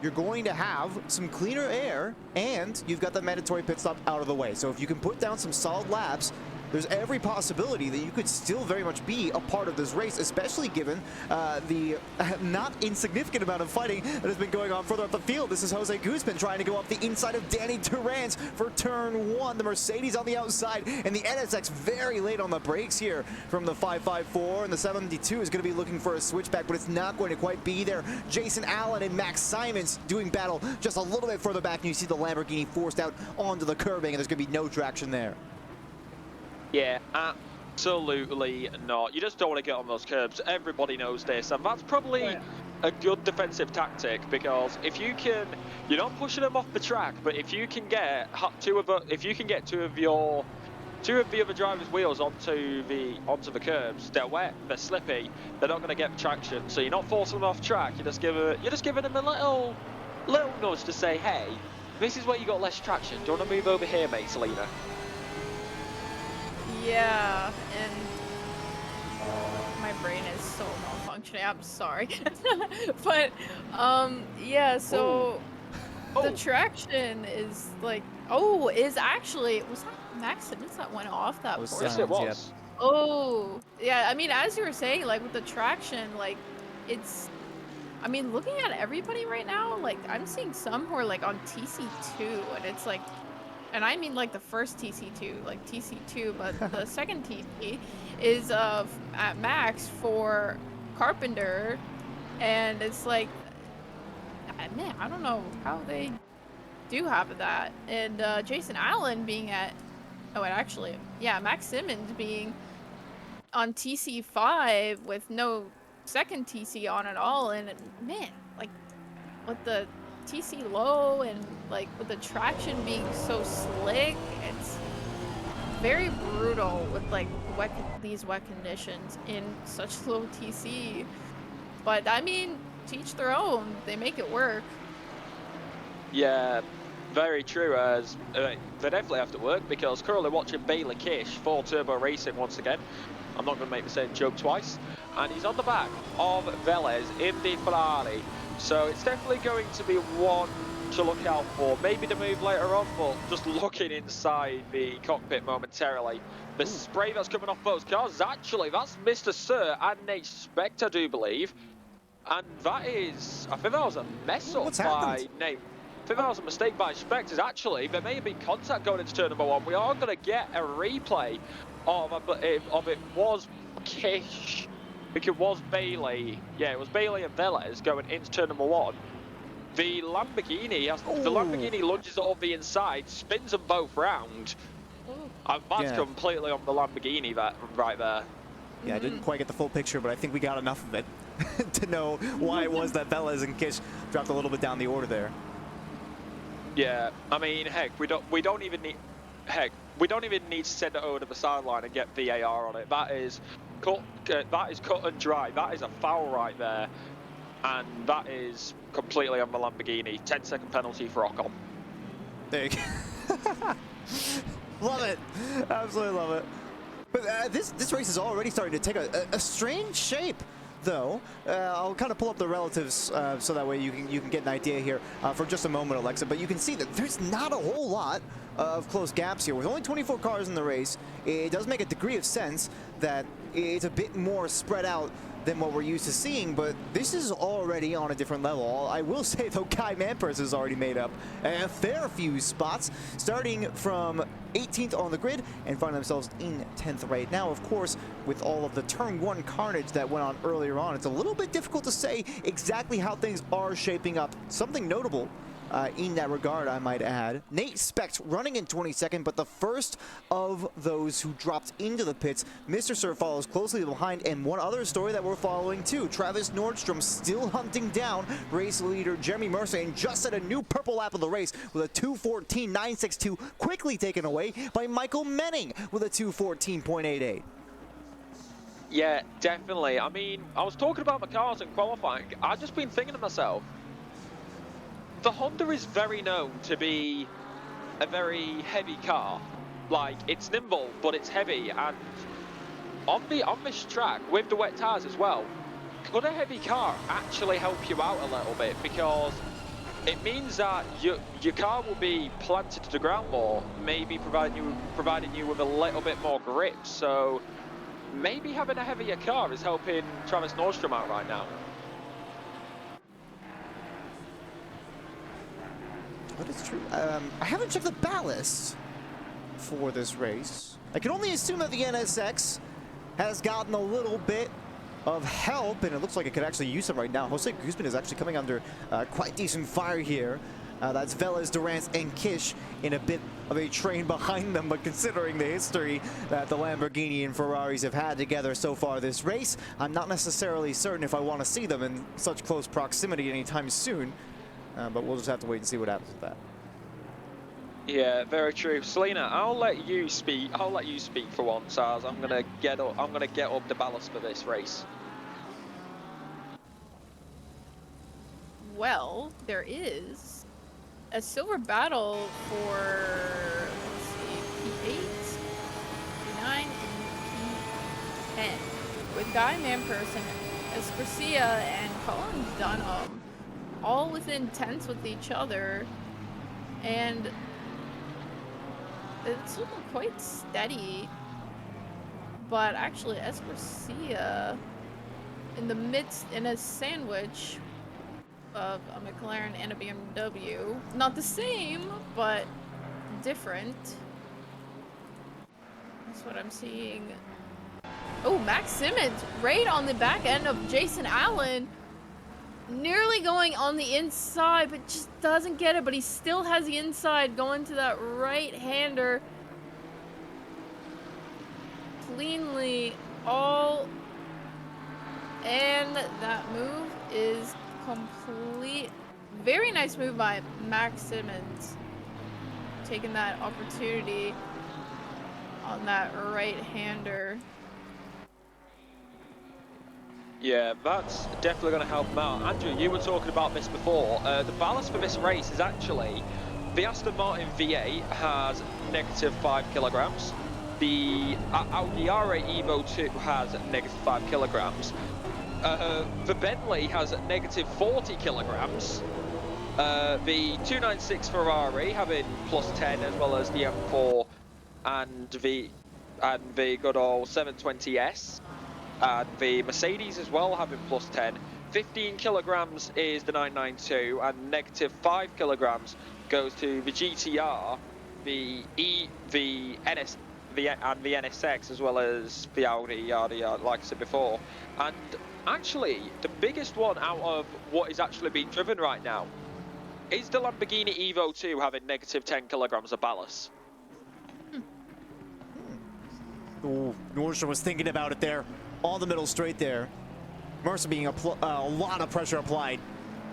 you're going to have some cleaner air, and you've got the mandatory pit stop out of the way. So if you can put down some solid laps there's every possibility that you could still very much be a part of this race, especially given the not insignificant amount of fighting that has been going on further up the field. This is Jose Guzman trying to go up the inside of Danny Durans for turn 1. The Mercedes on the outside, and the NSX very late on the brakes here from the 554, and the 72 is going to be looking for a switchback, but it's not going to quite be there. Jason Allen and Max Simons doing battle just a little bit further back, and you see the Lamborghini forced out onto the curbing, and there's going to be no traction there. Yeah, absolutely not. You just don't want to get on those curbs. Everybody knows this, and that's probably a good defensive tactic, because if you can, you're not pushing them off the track, but if you can get two of the other drivers' wheels onto the curbs, they're wet, they're slippy, they're not going to get traction. So you're not forcing them off track. You're just giving them a little nudge to say, hey, this is where you got less traction. Do you want to move over here, mate, Selena? Yeah, and my brain is so malfunctioning. I'm sorry, but yeah. So the traction is like, was that Max Simmons that went off that portion? Yes, it was. Oh, yeah. I mean, as you were saying, like with the traction, like I mean, looking at everybody right now, like I'm seeing some who are like on TC2, and it's like. And I mean like the first TC2, like TC2, but the second TC is at max for Carpenter, and it's like, man, I don't know how they do have that. And Jason Allen being at, Max Simmons being on TC5 with no second TC on at all, and man, like with the TC low and like with the traction being so slick, it's very brutal with like these wet conditions in such low TC. But I mean, to each their own, they make it work. Yeah, very true. As they definitely have to work, because currently watching Bailey Kish for Turbo Racing once again. I'm not going to make the same joke twice. And he's on the back of Velez in the Ferrari. So it's definitely going to be one to look out for. Maybe the move later on, but just looking inside the cockpit momentarily. The spray that's coming off those cars, that's Mr. Sir and Nate Spector, I do believe. And that is, I think that was a mess up by Nate. I think that was a mistake by Spectors. Actually, there may have been contact going into turn number 1. We are going to get a replay of it was Kish. I think it was Bailey. Yeah, it was Bailey and Velez going into turn number 1. The Lamborghini lunges it off the inside, spins them both round. And that's completely on the Lamborghini right there. Yeah, I didn't quite get the full picture, but I think we got enough of it to know why it was that Velez and Kish dropped a little bit down the order there. Yeah, I mean, heck, we don't even need to send it over to the sideline and get VAR on it. That is cut and dry. That is a foul right there, and that is completely on the Lamborghini. 10-second penalty for Ocon. There you go. Love it, absolutely love it. But this race is already starting to take a strange shape, though. I'll kind of pull up the relatives so that way you can get an idea here for just a moment, Alexa. But you can see that there's not a whole lot of close gaps here. With only 24 cars in the race, it does make a degree of sense that it's a bit more spread out than what we're used to seeing, but this is already on a different level. I will say, though, Kai Manpers has already made up a fair few spots, starting from 18th on the grid and finding themselves in 10th right now. Of course, with all of the turn 1 carnage that went on earlier on, it's a little bit difficult to say exactly how things are shaping up. Something notable in that regard, I might add. Nate Specht running in 22nd, but the first of those who dropped into the pits. Mr. Sir follows closely behind, and one other story that we're following too. Travis Nordstrom still hunting down race leader Jeremy Mercer, and just set a new purple lap of the race with a 2:14.962, quickly taken away by Michael Menning with a 2:14.88. Yeah, definitely. I mean, I was talking about my cars in qualifying. I've just been thinking to myself, the Honda is very known to be a very heavy car. Like, it's nimble, but it's heavy. And on this track, with the wet tyres as well, could a heavy car actually help you out a little bit? Because it means that your car will be planted to the ground more, maybe providing you with a little bit more grip. So maybe having a heavier car is helping Travis Nordstrom out right now. That is true. I haven't checked the ballast for this race. I can only assume that the NSX has gotten a little bit of help, and it looks like it could actually use some right now. Jose Guzman is actually coming under quite decent fire here. That's Velez, Durance, and Kish in a bit of a train behind them, but considering the history that the Lamborghini and Ferraris have had together so far this race, I'm not necessarily certain if I want to see them in such close proximity anytime soon, but we'll just have to wait and see what happens with that. Yeah, very true. Selena, I'll let you speak. I'll let you speak for once, as I'm gonna get up the ballast for this race. Well, there is a silver battle for, let's see, P8, P9, and P10 with Guy Manperson, Esprecia, and Colin Dunham all within tenths with each other, and it's looking quite steady. But actually, Esprecia in the midst, in a sandwich of a McLaren and a BMW. Not the same, but different. That's what I'm seeing. Oh, Max Simmons right on the back end of Jason Allen. Nearly going on the inside, but just doesn't get it. But he still has the inside going to that right-hander. Cleanly all. And that move is complete. Very nice move by Max Simmons, taking that opportunity on that right-hander. Yeah, that's definitely going to help him out. Andrew, you were talking about this before. The ballast for this race is actually, the Aston Martin V8 has -5 kilograms. The Audi R8 Evo 2 has -5 kilograms. The Bentley has -40 kilograms. The 296 Ferrari having +10, as well as the M4 and the good old 720S. And the Mercedes as well having +10. 15 kilograms is the 992, and -5 kilograms goes to the GTR, the NSX, as well as the Audi, like I said before. And actually, the biggest one out of what is actually being driven right now is the Lamborghini Evo 2 having -10 kilograms of ballast. Oh, Nordstrom was thinking about it there. On the middle straight there. Mercer being a lot of pressure applied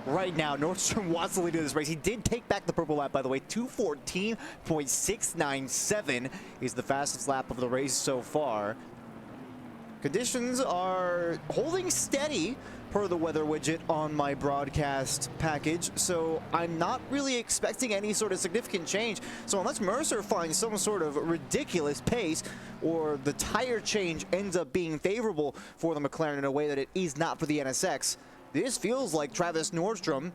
right now. Nordstrom wants to lead in this race. He did take back the purple lap, by the way. 2:14.697 is the fastest lap of the race so far. Conditions are holding steady per the weather widget on my broadcast package, so I'm not really expecting any sort of significant change. So unless Mercer finds some sort of ridiculous pace, or the tire change ends up being favorable for the McLaren in a way that it is not for the NSX, this feels like Travis Nordstrom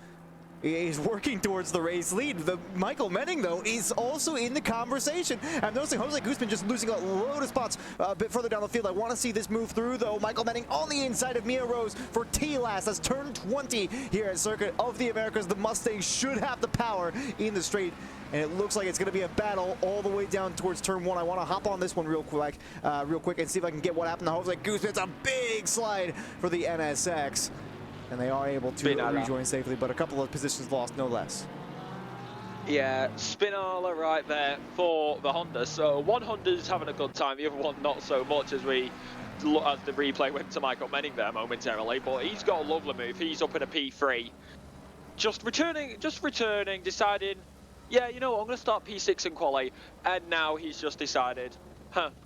is working towards the race lead. The Michael Menning, though, is also in the conversation. I'm noticing Jose Guzman just losing a load of spots a bit further down the field. I want to see this move through, though. Michael Menning on the inside of Mia Rose for T-Last. That's turn 20 here at Circuit of the Americas. The Mustang should have the power in the straight, and it looks like it's going to be a battle all the way down towards turn 1. I want to hop on this one real quick and see if I can get what happened to Jose Guzman. It's a big slide for the NSX. And they are able to rejoin safely, but a couple of positions lost, no less. Yeah, Spinala right there for the Honda. So one Honda's having a good time, the other one not so much, as the replay went to Michael Menning there momentarily. But he's got a lovely move. He's up in a P3, just returning, deciding, yeah, you know what, I'm going to start P6 in quali, and now he's just decided,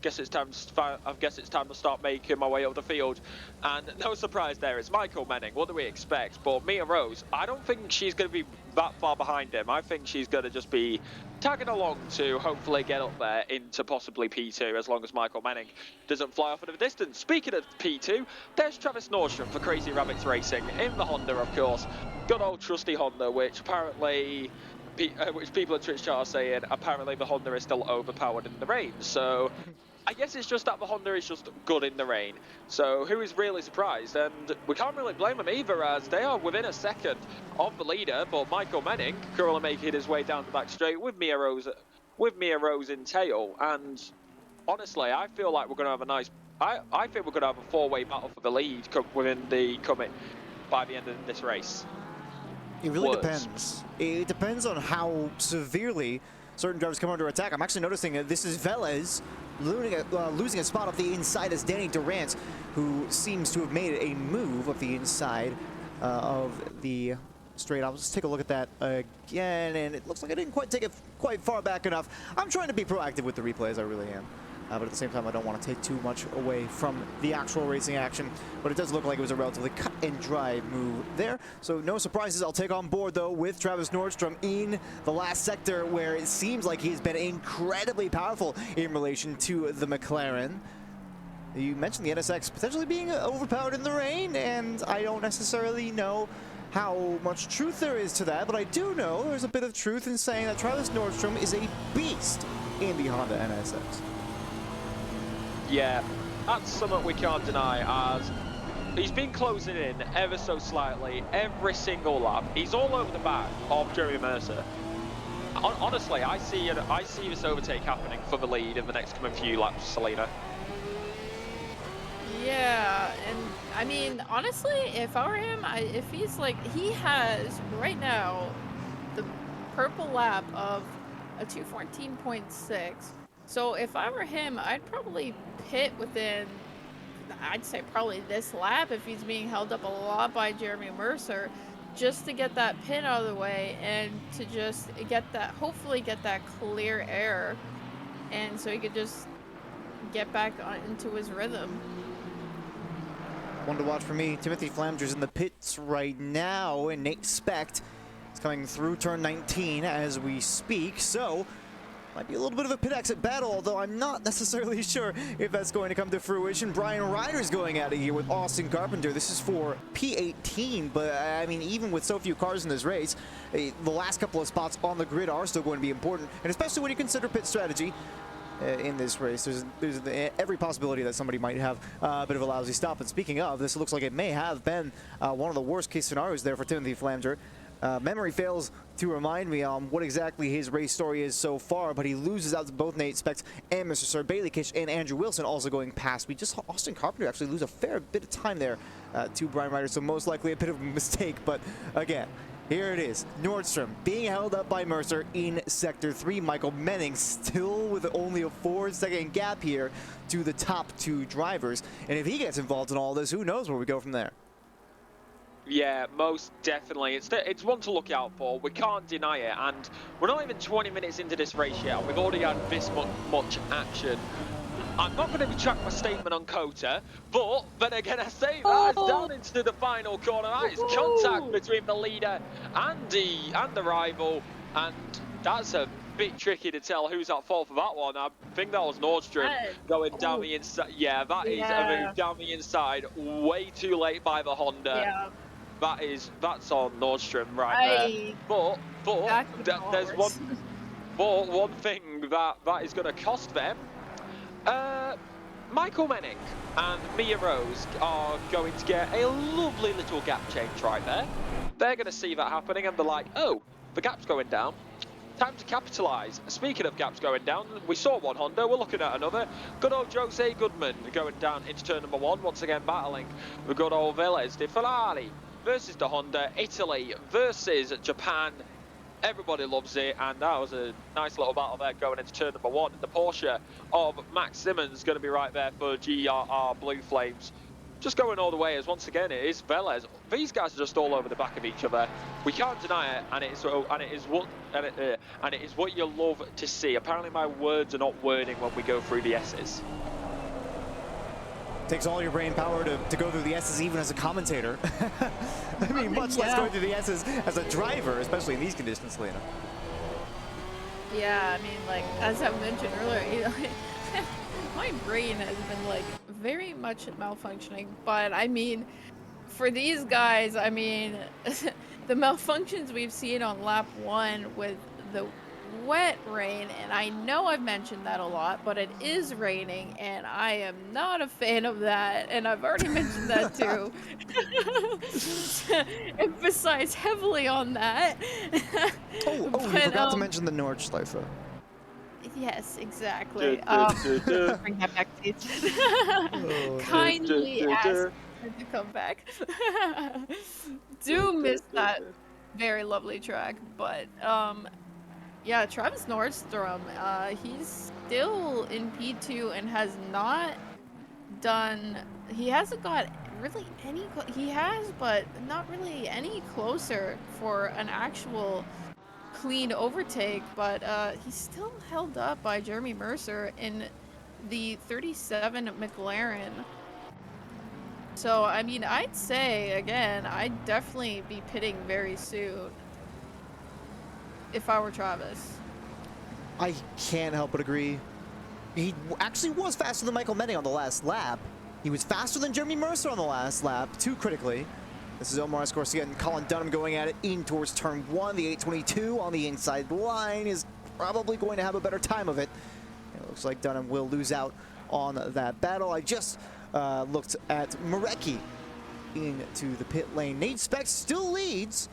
guess it's time to start making my way up the field. And no surprise there, it's Michael Menning. What do we expect? But Mia Rose, I don't think she's going to be that far behind him. I think she's going to just be tagging along to hopefully get up there into possibly P2, as long as Michael Menning doesn't fly off at a distance. Speaking of P2, there's Travis Nordstrom for Crazy Rabbits Racing in the Honda, of course. Good old trusty Honda, which apparently... which people at Twitch chat are saying apparently the Honda is still overpowered in the rain. So I guess it's just that the Honda is just good in the rain. So who is really surprised? And we can't really blame them either, as they are within a second of the leader. But Michael Menning currently making his way down the back straight with Mia Rose in tail. And honestly, I feel like we're going to have a nice. I think we're going to have a four-way battle for the lead by the end of this race. It really depends. It depends on how severely certain drivers come under attack. I'm actually noticing that this is Velez losing a spot off the inside as Danny Durant, who seems to have made a move up the inside of the straight. I'll just take a look at that again, and it looks like I didn't quite take it quite far back enough. I'm trying to be proactive with the replays, I really am. But at the same time, I don't want to take too much away from the actual racing action. But it does look like it was a relatively cut and dry move there. So no surprises. I'll take on board, though, with Travis Nordstrom in the last sector, where it seems like he's been incredibly powerful in relation to the McLaren. You mentioned the NSX potentially being overpowered in the rain, and I don't necessarily know how much truth there is to that, but I do know there's a bit of truth in saying that Travis Nordstrom is a beast in the Honda NSX. Yeah, that's something we can't deny, as he's been closing in ever so slightly every single lap. He's all over the back of Jeremy Mercer. Honestly, I see this overtake happening for the lead in the next coming few laps, Selena. Yeah, and I mean, honestly, if I were him, if he's like, he has right now the purple lap of a 2:14.6. So if I were him, I'd probably pit within, I'd say probably this lap if he's being held up a lot by Jeremy Mercer, just to get that pit out of the way and to just get that, hopefully get that clear air, and so he could just get back into his rhythm. One to watch for me, Timothy Flaminger's in the pits right now, and Nate Specht is coming through turn 19 as we speak, so might be a little bit of a pit exit battle, although I'm not necessarily sure if that's going to come to fruition. Brian Ryder's going out of here with Austin Carpenter. This is for P18, but I mean, even with so few cars in this race, the last couple of spots on the grid are still going to be important, and especially when you consider pit strategy in this race. There's every possibility that somebody might have a bit of a lousy stop. And speaking of, this looks like it may have been one of the worst case scenarios there for Timothy Flaminger. Memory fails to remind me what exactly his race story is so far, but he loses out to both Nate Specht and Mr. Sir Bailey Kish and Andrew Wilson also going past. We just saw Austin Carpenter actually lose a fair bit of time there to Brian Ryder, so most likely a bit of a mistake. But again, here it is. Nordstrom being held up by Mercer in Sector 3. Michael Menning still with only a 4-second gap here to the top two drivers. And if he gets involved in all this, who knows where we go from there. Yeah, most definitely. It's one to look out for. We can't deny it. And we're not even 20 minutes into this race yet. We've already had this much action. I'm not going to retract my statement on Kota, but then again, I say that it's down into the final corner. That is contact between the leader and the rival, and that's a bit tricky to tell who's at fault for that one. I think that was Nordstrom going down the inside. Yeah, that is a move down the inside. Way too late by the Honda. Yeah. That's on Nordstrom right there. But there's one thing that is going to cost them. Michael Menning and Mia Rose are going to get a lovely little gap change right there. They're going to see that happening and they're like, oh, the gap's going down. Time to capitalise. Speaking of gaps going down, we saw one Honda, we're looking at another. Good old Jose Goodman going down into turn number 1, once again battling the good old Velez de Ferrari versus the Honda, Italy versus Japan. Everybody loves it, and that was a nice little battle there going into turn number 1. The Porsche of Max Simmons going to be right there for GRR Blue Flames. just going all the way, as once again it is Velez. These guys are just all over the back of each other. We can't deny it, and it is what you love to see. Apparently my words are not wording when we go through the S's. Takes all your brain power to go through the S's even as a commentator. I mean, much less going through the S's as a driver, especially in these conditions, Lena. Yeah, I mean, like, as I mentioned earlier, you know, my brain has been, like, very much malfunctioning. But, I mean, for these guys, I mean, the malfunctions we've seen on lap 1 with the wet rain, and I know I've mentioned that a lot, but it is raining, and I am not a fan of that, and I've already mentioned that too. Emphasize heavily on that. You forgot to mention the Nordschleife. Yes, exactly. Bring that back, please. Kindly ask her to come back. Do miss that very lovely track, but yeah, Travis Nordstrom, he's still in P2 and has not done, he hasn't got really any, he has, but not really any closer for an actual clean overtake, but he's still held up by Jeremy Mercer in the 37 McLaren. So, I mean, I'd say, again, I'd definitely be pitting very soon if I were Travis. I can't help but agree. He actually was faster than Michael Menning on the last lap. He was faster than Jeremy Mercer on the last lap, too critically. This is Omar Escorcia and Colin Dunham going at it in towards turn 1. The 822 on the inside line is probably going to have a better time of it. It looks like Dunham will lose out on that battle. I just looked at Marecki into the pit lane. Nate Speck still leads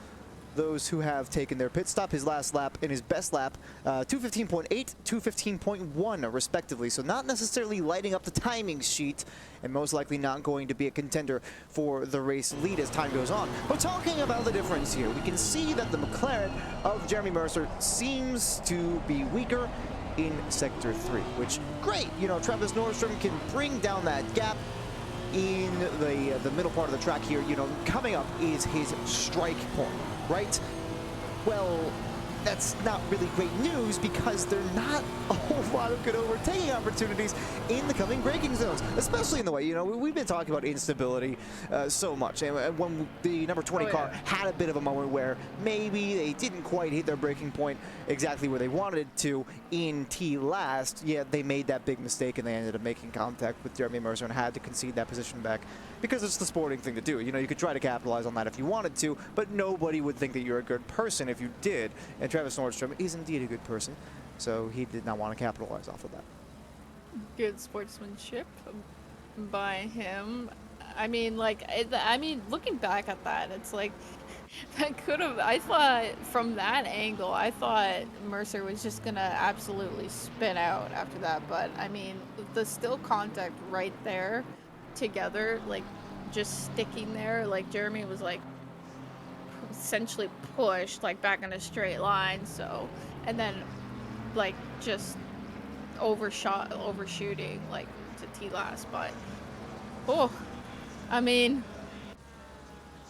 those who have taken their pit stop. His last lap and his best lap, 2:15.8, 2:15.1 respectively. So not necessarily lighting up the timing sheet, and most likely not going to be a contender for the race lead as time goes on. But talking about the difference here, we can see that the McLaren of Jeremy Mercer seems to be weaker in Sector 3, which, great, you know, Travis Nordstrom can bring down that gap in the middle part of the track here. You know, coming up is his strike point, right? Well, that's not really great news because there are not a whole lot of good overtaking opportunities in the coming braking zones, especially in the way, you know, we've been talking about instability so much. And when the number 20 car had a bit of a moment where maybe they didn't quite hit their braking point exactly where they wanted it to in T last, yeah, they made that big mistake and they ended up making contact with Jeremy Mercer and had to concede that position back because it's the sporting thing to do. You know, you could try to capitalize on that if you wanted to, but nobody would think that you're a good person if you did. And Travis Nordstrom is indeed a good person, so he did not want to capitalize off of that. Good sportsmanship by him. I mean, like, I mean, looking back at that, it's like, that could have, I thought from that angle, I thought Mercer was just gonna absolutely spin out after that, but I mean, the still contact right there together, like, just sticking there, like, Jeremy was like essentially pushed like back in a straight line, so, and then like just overshooting like to T last. But I mean,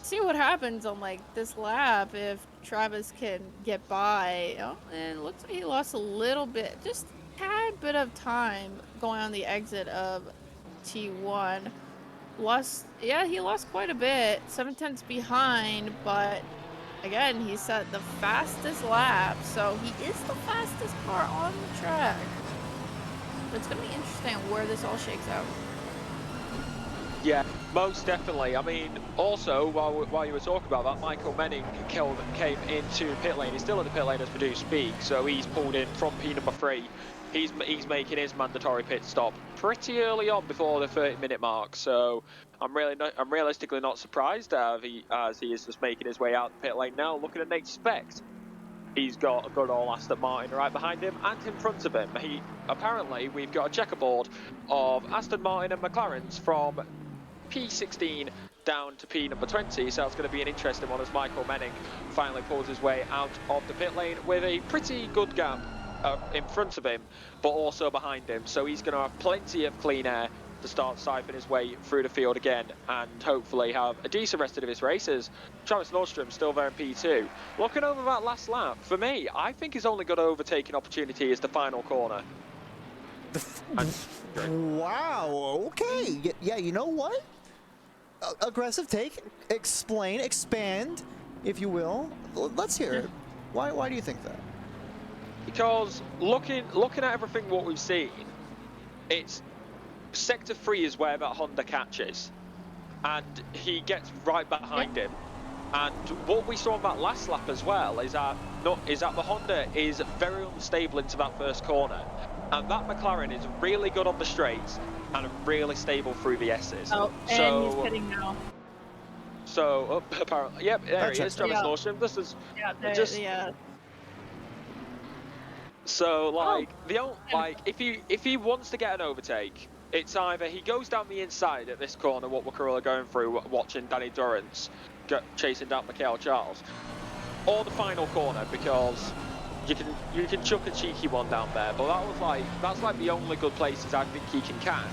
see what happens on like this lap if Travis can get by. Oh, and it looks like he lost a little bit, just a tad bit of time going on the exit of T1. He lost quite a bit, 7/10 behind, but again, he set the fastest lap, so he is the fastest car on the track. But it's going to be interesting where this all shakes out. Yeah, most definitely. I mean, also, while you were talking about that, Michael Menning came into pit lane. He's still in the pit lane as Purdue speak, so he's pulled in from P number 3. He's making his mandatory pit stop pretty early on before the 30-minute mark. So I'm realistically not surprised as he is just making his way out the pit lane now. Looking at Nate Specs, he's got a good old Aston Martin right behind him and in front of him. Apparently we've got a checkerboard of Aston Martin and McLarens from P16 down to P number 20, so it's going to be an interesting one as Michael Menning finally pulls his way out of the pit lane with a pretty good gap in front of him, but also behind him. So he's going to have plenty of clean air to start siphoning his way through the field again and hopefully have a decent rest of his races. Travis Nordstrom still there in P2. Looking over that last lap, for me, I think his only good overtaking opportunity is the final corner. Wow, okay. Yeah, you know what? Aggressive take. Explain, expand, if you will. Let's hear it. Why do you think that? Because looking at everything what we've seen, it's sector 3 is where that Honda catches, and he gets right behind him. And what we saw on that last lap as well is that the Honda is very unstable into that first corner, and that McLaren is really good on the straights and really stable through the S's. Oh, and he's pitting now. So apparently, yep, there he is, Travis Nordstrom. This is So like if he wants to get an overtake, it's either he goes down the inside at this corner, what we're currently going through, watching Danny Durrance chasing down Michael Charles, or the final corner, because you can chuck a cheeky one down there. But that's like the only good places I think he can catch,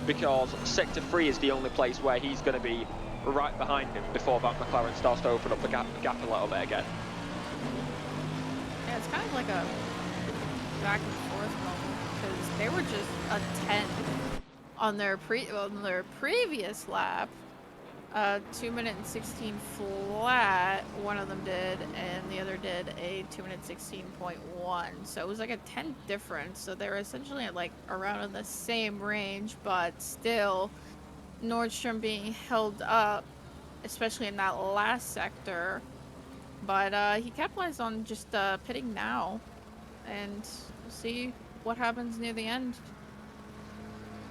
because sector 3 is the only place where he's going to be right behind him before that McLaren starts to open up the gap a little bit again. Yeah, it's kind of like a back and forth moment, because they were just a 10 on their previous lap, 2 minute and 16 flat. One of them did, and the other did a 2 minute 16.1. So it was like a 10 difference. So they were essentially like around in the same range, but still Nordstrom being held up, especially in that last sector. But he capitalized on just pitting now, and we'll see what happens near the end.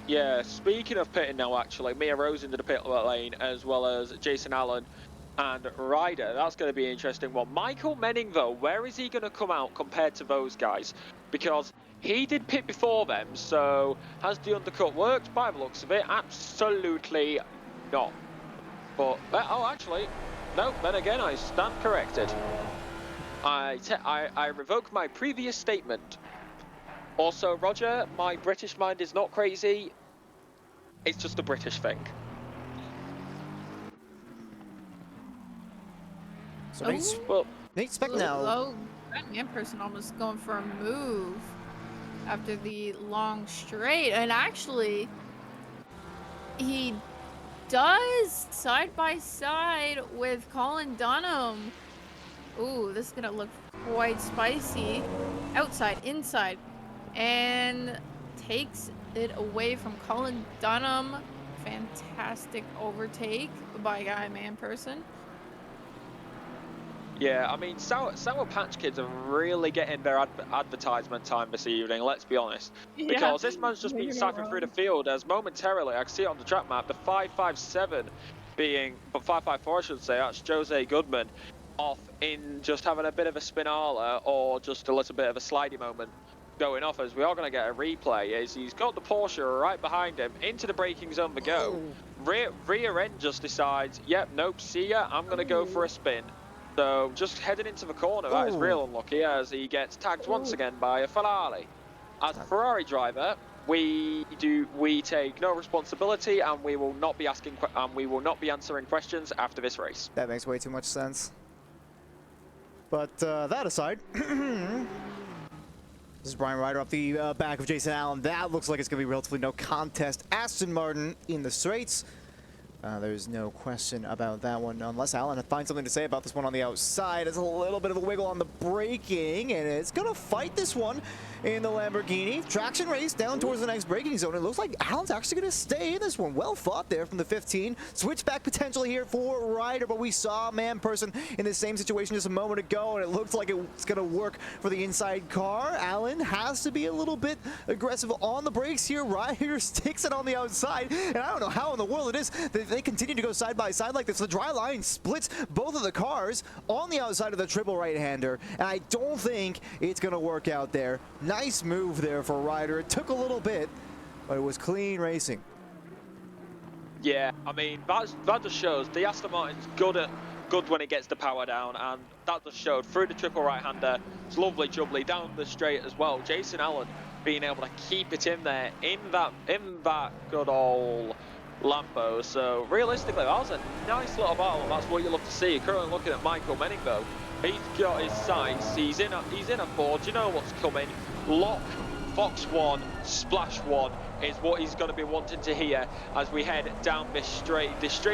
Yeah, speaking of pitting now, actually, Mia Rose into the pit lane, as well as Jason Allen and Ryder. That's going to be an interesting one. Michael Menning, though, where is he going to come out compared to those guys? Because he did pit before them, so has the undercut worked? By the looks of it, absolutely not. But, oh, actually, no, then again, I stand corrected. I revoke my previous statement. Also, Roger, my British mind is not crazy. It's just a British thing. So Nate Specknell. Oh, that man person almost going for a move after the long straight. And actually, he does side by side with Colin Dunham. Ooh, this is going to look quite spicy. Outside, inside. And takes it away from Colin Dunham. Fantastic overtake by Guy Manperson. Yeah, I mean, Sour Patch Kids are really getting their advertisement time this evening, let's be honest. Because this man's just been siphoned through the field, as momentarily, I can see it on the track map, the 557 being, but 554 I should say, that's Jose Goodman off in just having a bit of a spinala or just a little bit of a slidey moment going off, as we are going to get a replay. Is he's got the Porsche right behind him into the braking zone to go. Rear end just decides, yep, nope, see ya, I'm going to go for a spin. So just heading into the corner, that is real unlucky, as he gets tagged once again by a Ferrari. As a Ferrari driver, we take no responsibility, and we will not be answering questions after this race. That makes way too much sense. But that aside, this is Brian Ryder off the back of Jason Allen. That looks like it's going to be relatively no contest. Aston Martin in the straights. There's no question about that one, unless Alan finds something to say about this one on the outside. It's a little bit of a wiggle on the braking, and it's going to fight this one in the Lamborghini. Traction race down towards the next braking zone. It looks like Alan's actually going to stay in this one. Well fought there from the 15. Switchback potentially here for Ryder, but we saw Manperson in the same situation just a moment ago, and it looks like it's going to work for the inside car. Alan has to be a little bit aggressive on the brakes here. Ryder sticks it on the outside, and I don't know how in the world it is that they continue to go side by side like this. The dry line splits both of the cars on the outside of the triple right-hander, and I don't think it's going to work out there. Nice move there for Ryder. It took a little bit, but it was clean racing. Yeah, I mean, that just shows the Aston Martin's good when it gets the power down, and that just showed through the triple right-hander. It's lovely jubbly down the straight as well. Jason Allen being able to keep it in there in that good old Lambo. So realistically, that was a nice little battle, and that's what you love to see. Currently looking at Michael Menning though. He's got his sights. He's in a Ford. You know what's coming. Lock, Fox 1, Splash 1 is what he's going to be wanting to hear as we head down this straight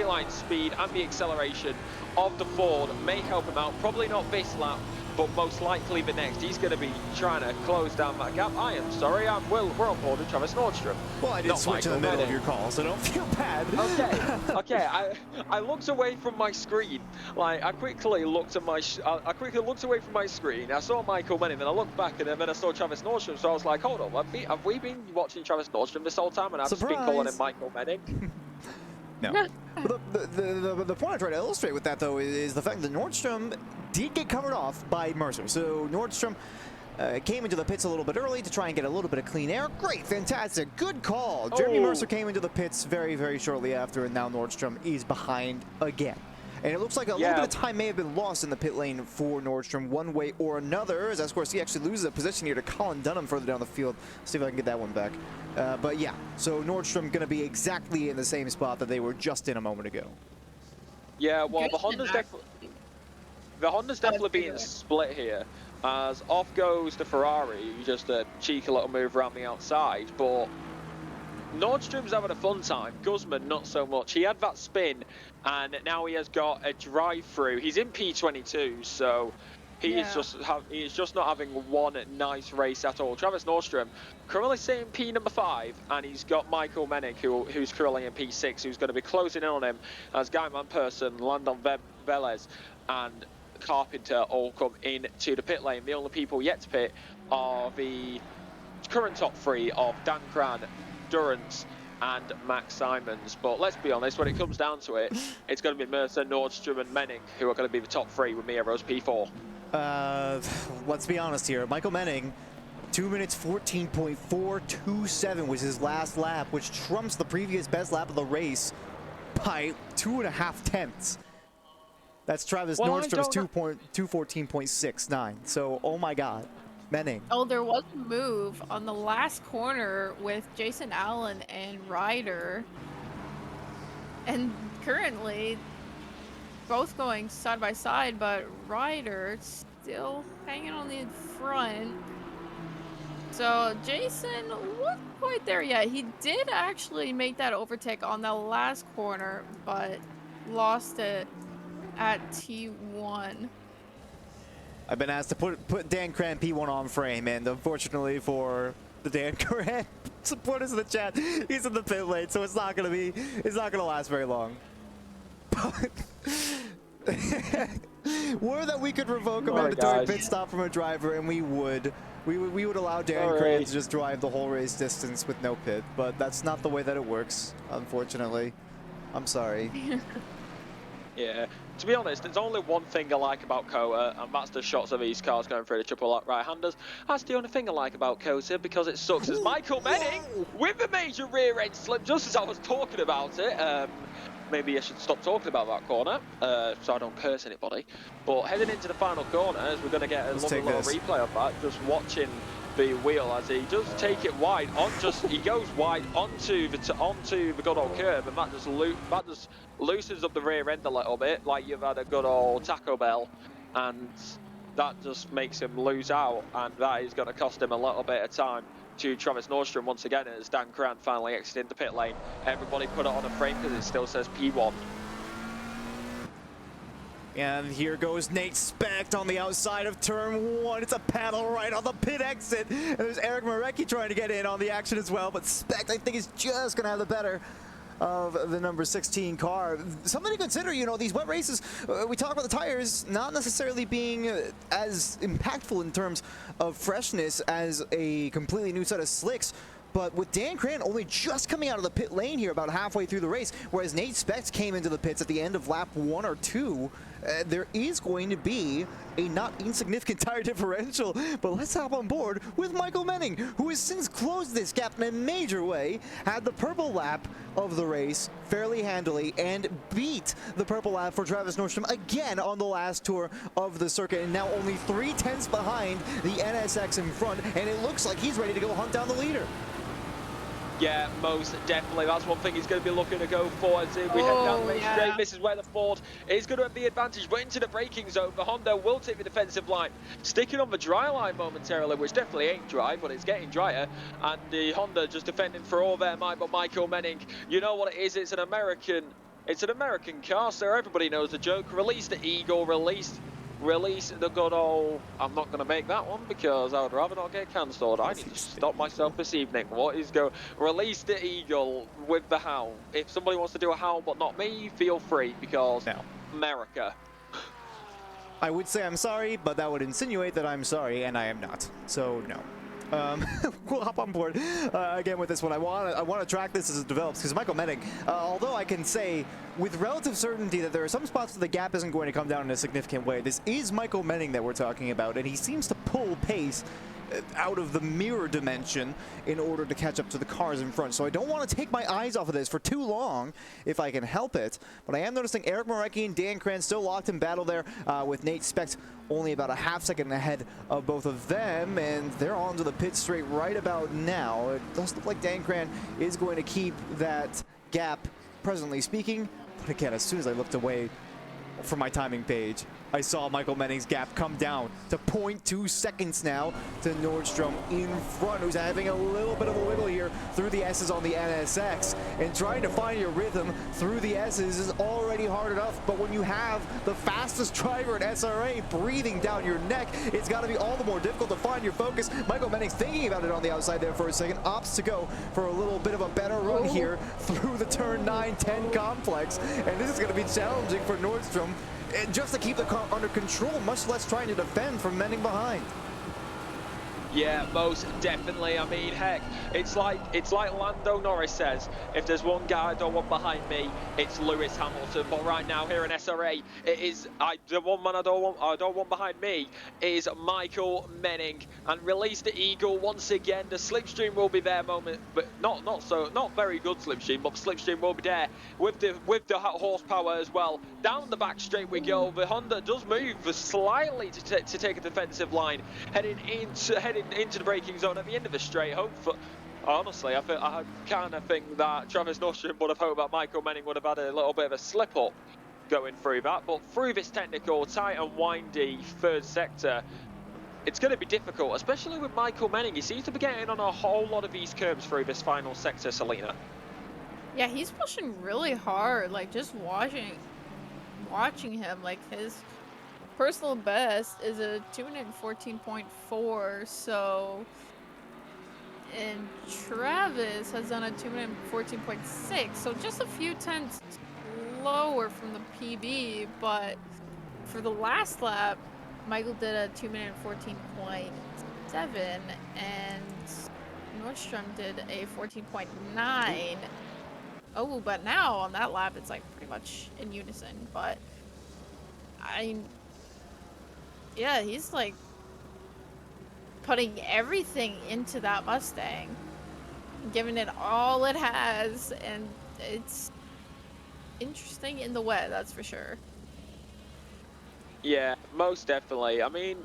line speed, and the acceleration of the Ford may help him out. Probably not this lap, but most likely the next. He's going to be trying to close down that gap. I am sorry, we're on board with Travis Nordstrom. Well, I did switch in the middle of your call, so don't feel bad. Okay. I looked away from my screen. Like I quickly looked away from my screen. I saw Michael Menning, then I looked back, and then I saw Travis Nordstrom. So I was like, hold on, have we been watching Travis Nordstrom this whole time, and I've just been calling him Michael Menning? No. The point I try to illustrate with that, though, is the fact that Nordstrom did get covered off by Mercer. So Nordstrom came into the pits a little bit early to try and get a little bit of clean air. Great, fantastic, good call. Jeremy Mercer came into the pits very, very shortly after, and now Nordstrom is behind again. And it looks like a little bit of time may have been lost in the pit lane for Nordstrom one way or another, as of course he actually loses a position here to Colin Dunham further down the field. See if I can get that one back. But yeah, so Nordstrom going to be exactly in the same spot that they were just in a moment ago. Yeah, well, the Honda's definitely being split here, as off goes the Ferrari, just a cheeky little move around the outside, but Nordstrom's having a fun time. Guzman, not so much. He had that spin, and now he has got a drive-through. He's in P22, so he is just not having one nice race at all. Travis Nordstrom currently sitting P number 5, and he's got Michael Menning, who's currently in P6, who's going to be closing in on him as Guyman Person, Landon Velez, and Carpenter all come into the pit lane. The only people yet to pit are the current top 3 of Dan Cran, Durrance, and Max Simons. But let's be honest, when it comes down to it, it's going to be Mercer, Nordstrom, and Menning who are going to be the top 3 with Mia Rose P4. Let's be honest here. Michael Menning, 2 minutes 14.427 was his last lap, which trumps the previous best lap of the race by 2.5 tenths. That's Travis Nordstrom's 214.69. So, oh my God. Menning. Oh, there was a move on the last corner with Jason Allen and Ryder. And currently, both going side by side, but Ryder still hanging on the front. So Jason wasn't quite there yet. He did actually make that overtake on the last corner, but lost it at T1. I've been asked to put Dan Cran P1 on frame, and unfortunately for the Dan Cran supporters in the chat, he's in the pit lane, so it's not gonna last very long. Were that we could revoke a mandatory pit stop from a driver, and we would allow Dan Cran to just drive the whole race distance with no pit, but that's not the way that it works, unfortunately. I'm sorry. Yeah, to be honest, there's only one thing I like about Kota, and that's the shots of these cars going through the triple right-handers. That's the only thing I like about Kota, because it sucks as Michael Menning with a major rear end slip, just as I was talking about it. Maybe I should stop talking about that corner, so I don't curse anybody. But heading into the final corner, as we're going to get a lovely little replay of that, just watching the wheel as he does take it wide on, he goes wide onto the good old curb, and that just loosens up the rear end a little bit, like you've had a good old Taco Bell, and that just makes him lose out, and that is going to cost him a little bit of time to Travis Nordstrom once again as Dan Cran finally exited the pit lane. Everybody put it on a frame because it still says P1. And here goes Nate Specht on the outside of turn 1. It's a paddle right on the pit exit. And there's Eric Marecki trying to get in on the action as well. But Specht, I think, is just going to have the better of the number 16 car. Something to consider, you know, these wet races, we talk about the tires not necessarily being as impactful in terms of freshness as a completely new set of slicks. But with Dan Cran only just coming out of the pit lane here about halfway through the race, whereas Nate Specht came into the pits at the end of lap 1 or 2, there is going to be a not insignificant tire differential, but let's hop on board with Michael Menning, who has since closed this gap in a major way, had the purple lap of the race fairly handily, and beat the purple lap for Travis Nordstrom again on the last tour of the circuit, and now only 3/10 behind the NSX in front, and it looks like he's ready to go hunt down the leader. Yeah, most definitely. That's one thing he's going to be looking to go for. As we head down the main straight, this is where the Ford is going to have the advantage. But into the braking zone, the Honda will take the defensive line, sticking on the dry line momentarily, which definitely ain't dry, but it's getting drier. And the Honda just defending for all their might. But Michael Menning, you know what it is? It's an American car, so everybody knows the joke. Release the Eagle, release the good old... I'm not going to make that one because I would rather not get cancelled. I need to stop myself this evening. What is go? Release the Eagle with the howl. If somebody wants to do a howl but not me, feel free, because America. I would say I'm sorry, but that would insinuate that I'm sorry, and I am not. So, no. We'll hop on board again with this one. I want to track this as it develops, because Michael Menning, although I can say with relative certainty that there are some spots where the gap isn't going to come down in a significant way, this is Michael Menning that we're talking about, and he seems to pull pace out of the mirror dimension in order to catch up to the cars in front. So I don't want to take my eyes off of this for too long if I can help it, but I am noticing Eric Marecki and Dan Kranz still locked in battle there, with Nate Specht only about a half second ahead of both of them, and they're on to the pit straight right about now. It does look like Dan Kranz is going to keep that gap, presently speaking, but again, as soon as I looked away from my timing page, I saw Michael Menning's gap come down to 0.2 seconds now to Nordstrom in front, who's having a little bit of a wiggle here through the S's on the NSX. And trying to find your rhythm through the S's is already hard enough, but when you have the fastest driver at SRA breathing down your neck, it's got to be all the more difficult to find your focus. Michael Menning's thinking about it on the outside there for a second, opts to go for a little bit of a better run here through the turn 9-10 complex, and this is going to be challenging for Nordstrom, just to keep the car under control, much less trying to defend from Menning behind. Yeah, most definitely. I mean, heck, it's like Lando Norris says, if there's one guy I don't want behind me, it's Lewis Hamilton. But right now here in SRA, it is the one man I don't want behind me is Michael Menning. And release the Eagle once again. The slipstream will be there but not very good slipstream, but the slipstream will be there with the horsepower as well. Down the back straight we go. The Honda does move slightly to take a defensive line, heading into the braking zone at the end of the straight. Honestly, I kind of think that Travis Nordstrom would have hoped that Michael Menning would have had a little bit of a slip up going through that, but through this technical, tight and windy third sector, it's going to be difficult, especially with Michael Menning. He seems to be getting on a whole lot of these curbs through this final sector, Selena. Yeah, he's pushing really hard, like just watching him, like his personal best is a 214.4, so, and Travis has done a 214.6, so just a few tenths lower from the PB, but for the last lap, Michael did a 2:14.7, and Nordstrom did a 14.9. Oh, but now on that lap, it's like pretty much in unison, but yeah, he's like putting everything into that Mustang, giving it all it has, and it's interesting in the wet, that's for sure. Yeah, most definitely. I mean,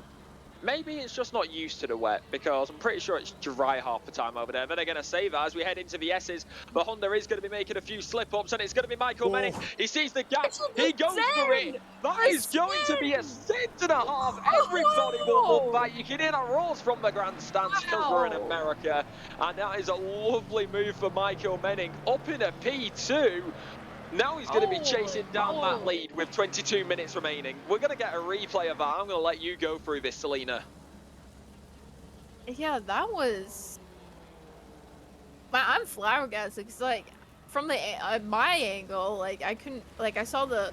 maybe it's just not used to the wet, because I'm pretty sure it's dry half the time over there. Then they're going to say that as we head into the S's, the Honda is going to be making a few slip-ups, and it's going to be Michael Menning. He sees the gap. He goes for it. That is going to be a 6.5. Everybody will look back. You can hear the roars from the grandstands because we're in America. And that is a lovely move for Michael Menning. Up in a P2. Now he's going to be chasing down that lead with 22 minutes remaining. We're going to get a replay of that. I'm going to let you go through this, Selena. Yeah, that was... I'm flabbergasted, because, like, from my angle, like, I couldn't... Like, I saw the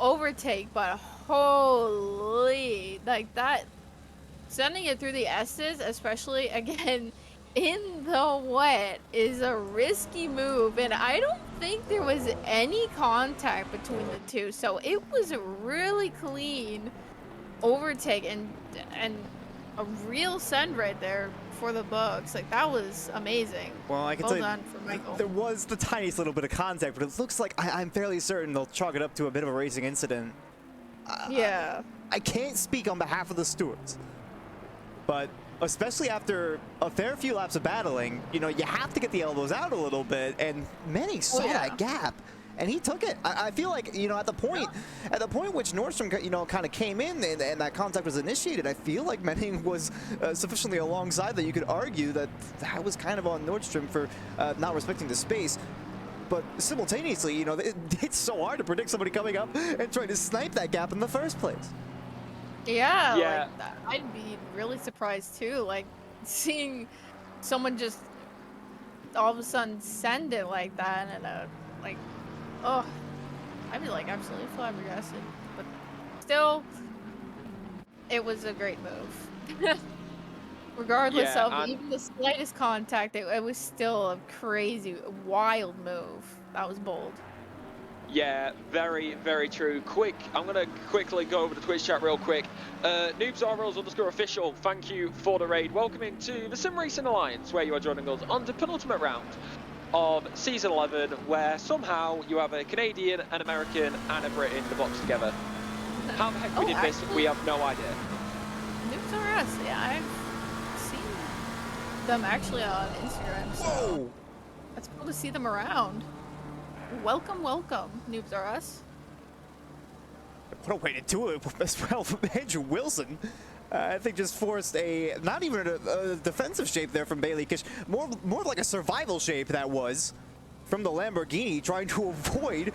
overtake, but holy... Like, that... Sending it through the S's, especially, again, in the wet, is a risky move, and I don't think there was any contact between the two, so it was a really clean overtake and a real send right there for the books. Like, that was amazing. Well, I can well tell you, done for Michael. there was the tiniest little bit of contact, but it looks like I'm fairly certain they'll chalk it up to a bit of a racing incident. Yeah. I can't speak on behalf of the stewards, but especially after a fair few laps of battling, you know, you have to get the elbows out a little bit, and Manning saw that gap, and he took it. I feel like, you know, at the point which Nordstrom, you know, kind of came in and that contact was initiated, I feel like Manning was sufficiently alongside that you could argue that that was kind of on Nordstrom for not respecting the space. But simultaneously, you know, it's so hard to predict somebody coming up and trying to snipe that gap in the first place. Yeah, Yeah. like, I'd be really surprised too, like seeing someone just all of a sudden send it like that, and like, oh, I'd be like absolutely flabbergasted. But still, it was a great move. Regardless of even the slightest contact, it was still a crazy, wild move. That was bold. Yeah, very, very true. Quick, I'm going to quickly go over the Twitch chat real quick. NoobsRRules_official, thank you for the raid. Welcome into the Sim Racing Alliance, where you are joining us on the penultimate round of Season 11, where somehow you have a Canadian, an American, and a Brit in the box together. How the heck we did this, we have no idea. NoobsRS, yeah, I've seen them actually on Instagram, so Whoa! it's cool to see them around. Welcome, welcome, NoobsRS. What a way to do it as well from Andrew Wilson. I think just forced a, not even a defensive shape there from Bailey Kish, more like a survival shape that was from the Lamborghini, trying to avoid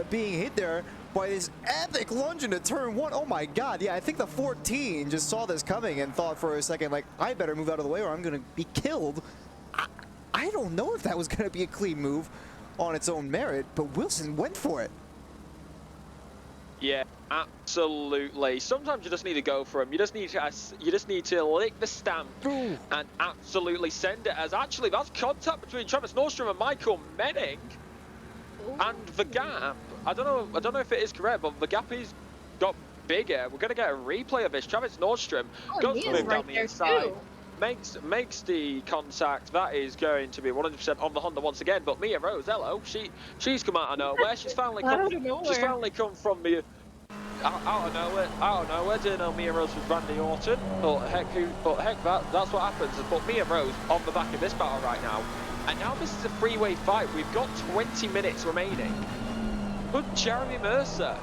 being hit there by this epic lunge into turn one. Oh my god, yeah, I think the 14 just saw this coming and thought for a second, like, I better move out of the way or I'm gonna be killed. I don't know if that was gonna be a clean move on its own merit, but Wilson went for it. Yeah, absolutely. Sometimes you just need to go for him. You just need to lick the stamp and absolutely send it. As actually, that's contact between Travis Nordstrom and Michael Manning. And the gap, I don't know if it is correct, but the gap has got bigger. We're gonna get a replay of this. Travis Nordstrom goes to move down the inside. Makes the contact. That is going to be 100% on the Honda once again. But Mia Rose, hello, she's come out of nowhere. She's finally come from the out of nowhere. Didn't know Mia Rose was Randy Orton. But heck, that's what happens. But Mia Rose on the back of this battle right now. And now this is a three-way fight. We've got 20 minutes remaining. Could Jeremy Mercer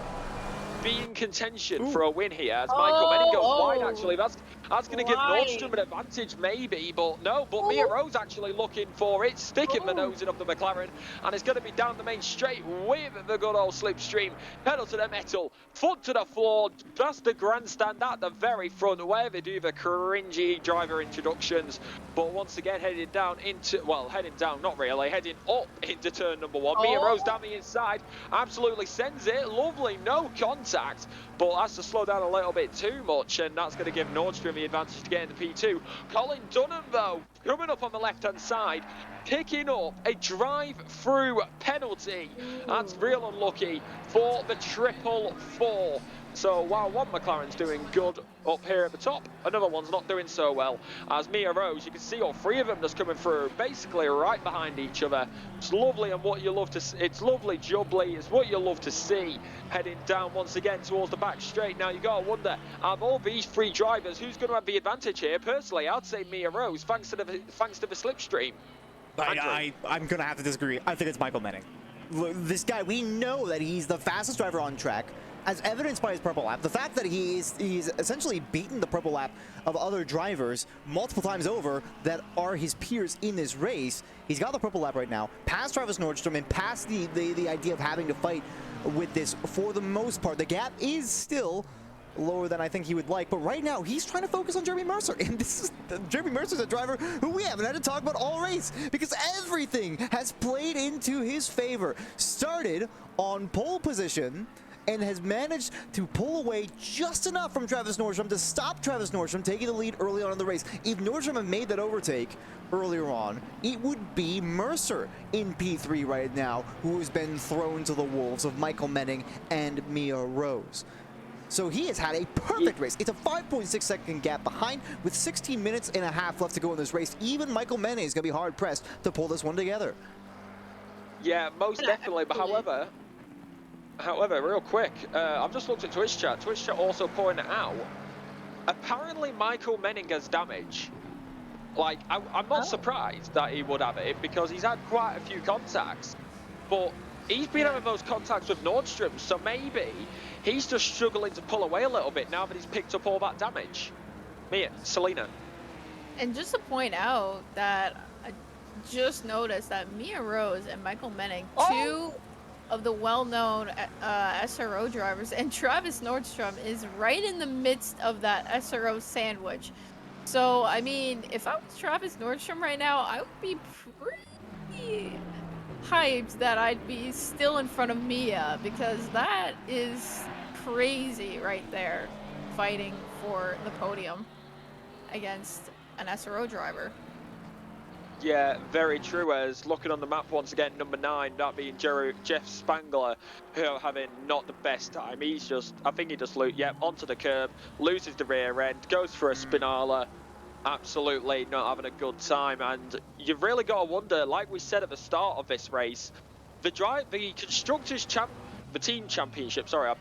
be in contention for a win here as Michael Manning goes wide? Actually, that's going to give Nordstrom an advantage maybe, but no. But Mia Rose actually looking for it, sticking the nosing of the McLaren, and it's going to be down the main straight with the good old slipstream. Pedal to the metal, foot to the floor. That's the grandstand at the very front where they do the cringy driver introductions. But once again, heading up into turn number one. Mia Rose down the inside, absolutely sends it. Lovely, no contact, but has to slow down a little bit too much, and that's going to give Nordstrom the advantage to get into P2. Colin Dunham, though, coming up on the left-hand side, picking up a drive-through penalty. That's real unlucky for the 444. So while one McLaren's doing good up here at the top, another one's not doing so well. As Mia Rose, you can see all three of them just coming through, basically right behind each other. It's lovely and what you love to see. It's lovely jubbly. It's what you love to see. Heading down once again towards the back straight. Now you got to wonder, out of all these three drivers, who's going to have the advantage here? Personally, I'd say Mia Rose, thanks to the slipstream. I'm going to have to disagree. I think it's Michael Manning. This guy, we know that he's the fastest driver on track, as evidenced by his purple lap. The fact that he's essentially beaten the purple lap of other drivers multiple times over that are his peers in this race. He's got the purple lap right now, past Travis Nordstrom and past the idea of having to fight with this for the most part. The gap is still lower than I think he would like, but right now he's trying to focus on Jeremy Mercer, and Jeremy Mercer's a driver who we haven't had to talk about all race because everything has played into his favor. Started on pole position and has managed to pull away just enough from Travis Nordstrom to stop Travis Nordstrom taking the lead early on in the race. If Nordstrom had made that overtake earlier on, it would be Mercer in P3 right now, who has been thrown to the wolves of Michael Menning and Mia Rose. So he has had a perfect race. It's a 5.6 second gap behind with 16 minutes and a half left to go in this race. Even Michael Menning is going to be hard pressed to pull this one together. Yeah, most definitely. But however, real quick, I've just looked at Twitch chat. Twitch chat also pointed out, apparently Michael Menning has damage. Like, I'm not surprised that he would have it because he's had quite a few contacts, but he's been having those contacts with Nordstrom, so maybe he's just struggling to pull away a little bit now that he's picked up all that damage. Mia, Selena. And just to point out that I just noticed that Mia Rose and Michael Menning, two of the well-known SRO drivers, and Travis Nordstrom is right in the midst of that SRO sandwich. So, I mean, if I was Travis Nordstrom right now, I would be pretty hyped that I'd be still in front of Mia, because that is crazy right there, fighting for the podium against an SRO driver. Yeah, very true. As looking on the map once again, number 9, that being Jeff Spangler, who are having not the best time. He's just, I think he just onto the curb, loses the rear end, goes for a spinala. Absolutely not having a good time, and you've really got to wonder, like we said at the start of this race, the constructors the team championship. Sorry,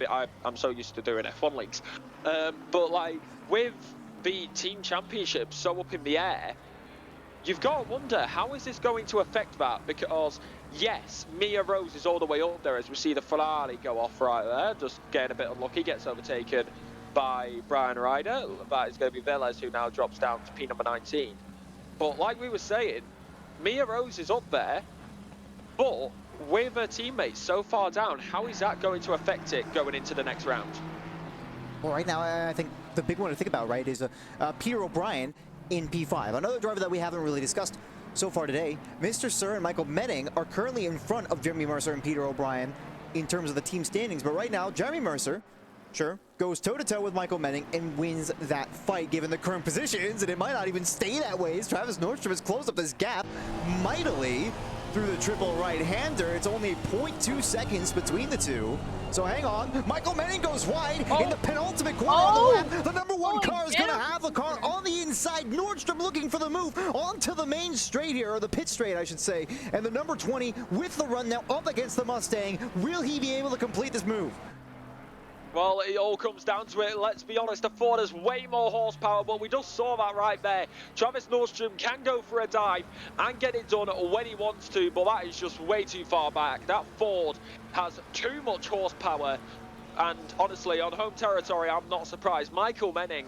I'm so used to doing F1 leagues, but like with the team championship so up in the air, you've got to wonder how is this going to affect that, because yes, Mia Rose is all the way up there as we see the Ferrari go off right there, just getting a bit unlucky, gets overtaken by Brian Ryder. That is going to be Velez, who now drops down to P number 19. But like we were saying, Mia Rose is up there, but with her teammates so far down, how is that going to affect it going into the next round? Well, right now, I think the big one to think about, right, is Peter O'Brien in P5. Another driver that we haven't really discussed so far today. Mr. Sir and Michael Menning are currently in front of Jeremy Mercer and Peter O'Brien in terms of the team standings. But right now, Jeremy Mercer, sure, goes toe-to-toe with Michael Menning and wins that fight given the current positions, and it might not even stay that way as Travis Nordstrom has closed up this gap mightily through the triple right-hander. It's only 0.2 seconds between the two. So hang on, Michael Menning goes wide in the penultimate corner of the lap. The number 1 car is going to have the car on the inside. Nordstrom looking for the move onto the main straight here, or the pit straight, I should say. And the number 20 with the run now up against the Mustang. Will he be able to complete this move? Well, it all comes down to it. Let's be honest, the Ford has way more horsepower, but we just saw that right there. Travis Nordstrom can go for a dive and get it done when he wants to, but that is just way too far back. That Ford has too much horsepower, and honestly, on home territory, I'm not surprised. Michael Menning,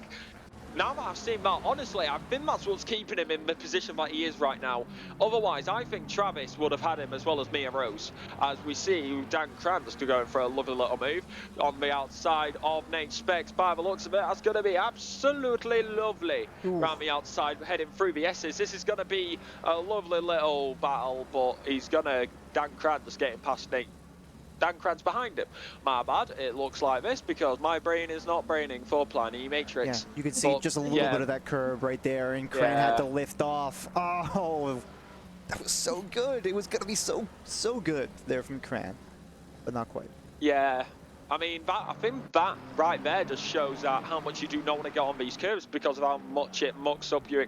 now that I've seen that, honestly, I think that's what's keeping him in the position that he is right now. Otherwise, I think Travis would have had him as well as Mia Rose. As we see, Dan Kranz still going for a lovely little move on the outside of Nate Specs. By the looks of it, that's going to be absolutely lovely. Around the outside, heading through the S's. This is going to be a lovely little battle, but he's going to, Dan Kranz getting past Nate. Dan Kranz behind him. My bad, it looks like this because my brain is not braining for Pliny Matrix. Yeah, you can see just a little bit of that curve right there, and Crane had to lift off. Oh, that was so good. It was going to be so good there from Crane, but not quite. Yeah, I mean, I think that right there just shows that how much you do not want to get on these curves because of how much it mucks up your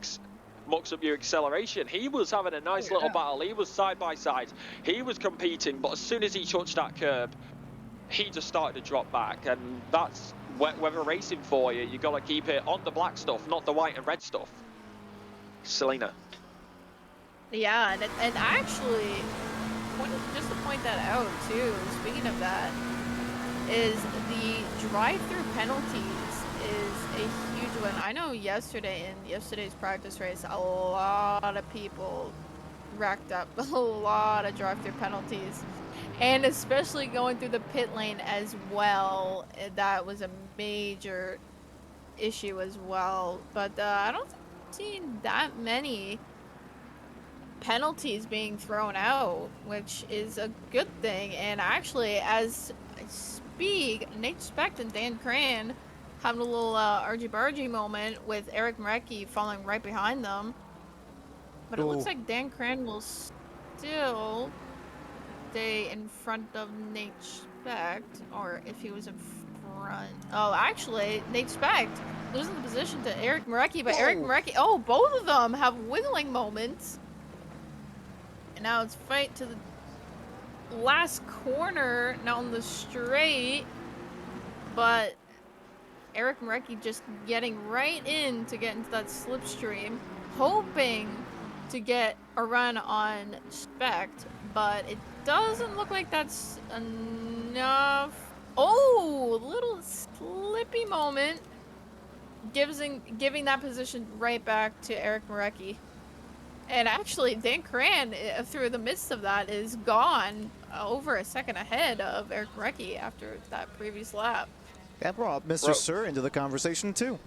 acceleration. He was having a nice little battle. He was side by side. He was competing, but as soon as he touched that curb, he just started to drop back. And that's whether racing for you, you got to keep it on the black stuff, not the white and red stuff. Selena. Yeah, and actually, just to point that out too, speaking of that, is the drive-through penalties is a huge one. I know in yesterday's practice race, a lot of people racked up a lot of drive-through penalties, and especially going through the pit lane as well. That was a major issue as well. But I don't think I've seen that many penalties being thrown out, which is a good thing. And actually, as speed, Nate Specht and Dan Cran having a little argy-bargy moment with Eric Marecki following right behind them. But it looks like Dan Cran will still stay in front of Nate Specht, or if he was in front. Oh, actually, Nate Specht losing the position to Eric Marecki, but Eric Marecki, oh, both of them have wiggling moments. And now it's fight to the last corner, now on the straight, but Eric Marecki just getting right in to get into that slipstream, hoping to get a run on Specht, but it doesn't look like that's enough. Oh, little slippy moment, giving that position right back to Eric Marecki. And actually, Dan Cran, through the midst of that, is gone over a second ahead of Eric Marecki after that previous lap. That brought Mr. Sir into the conversation too.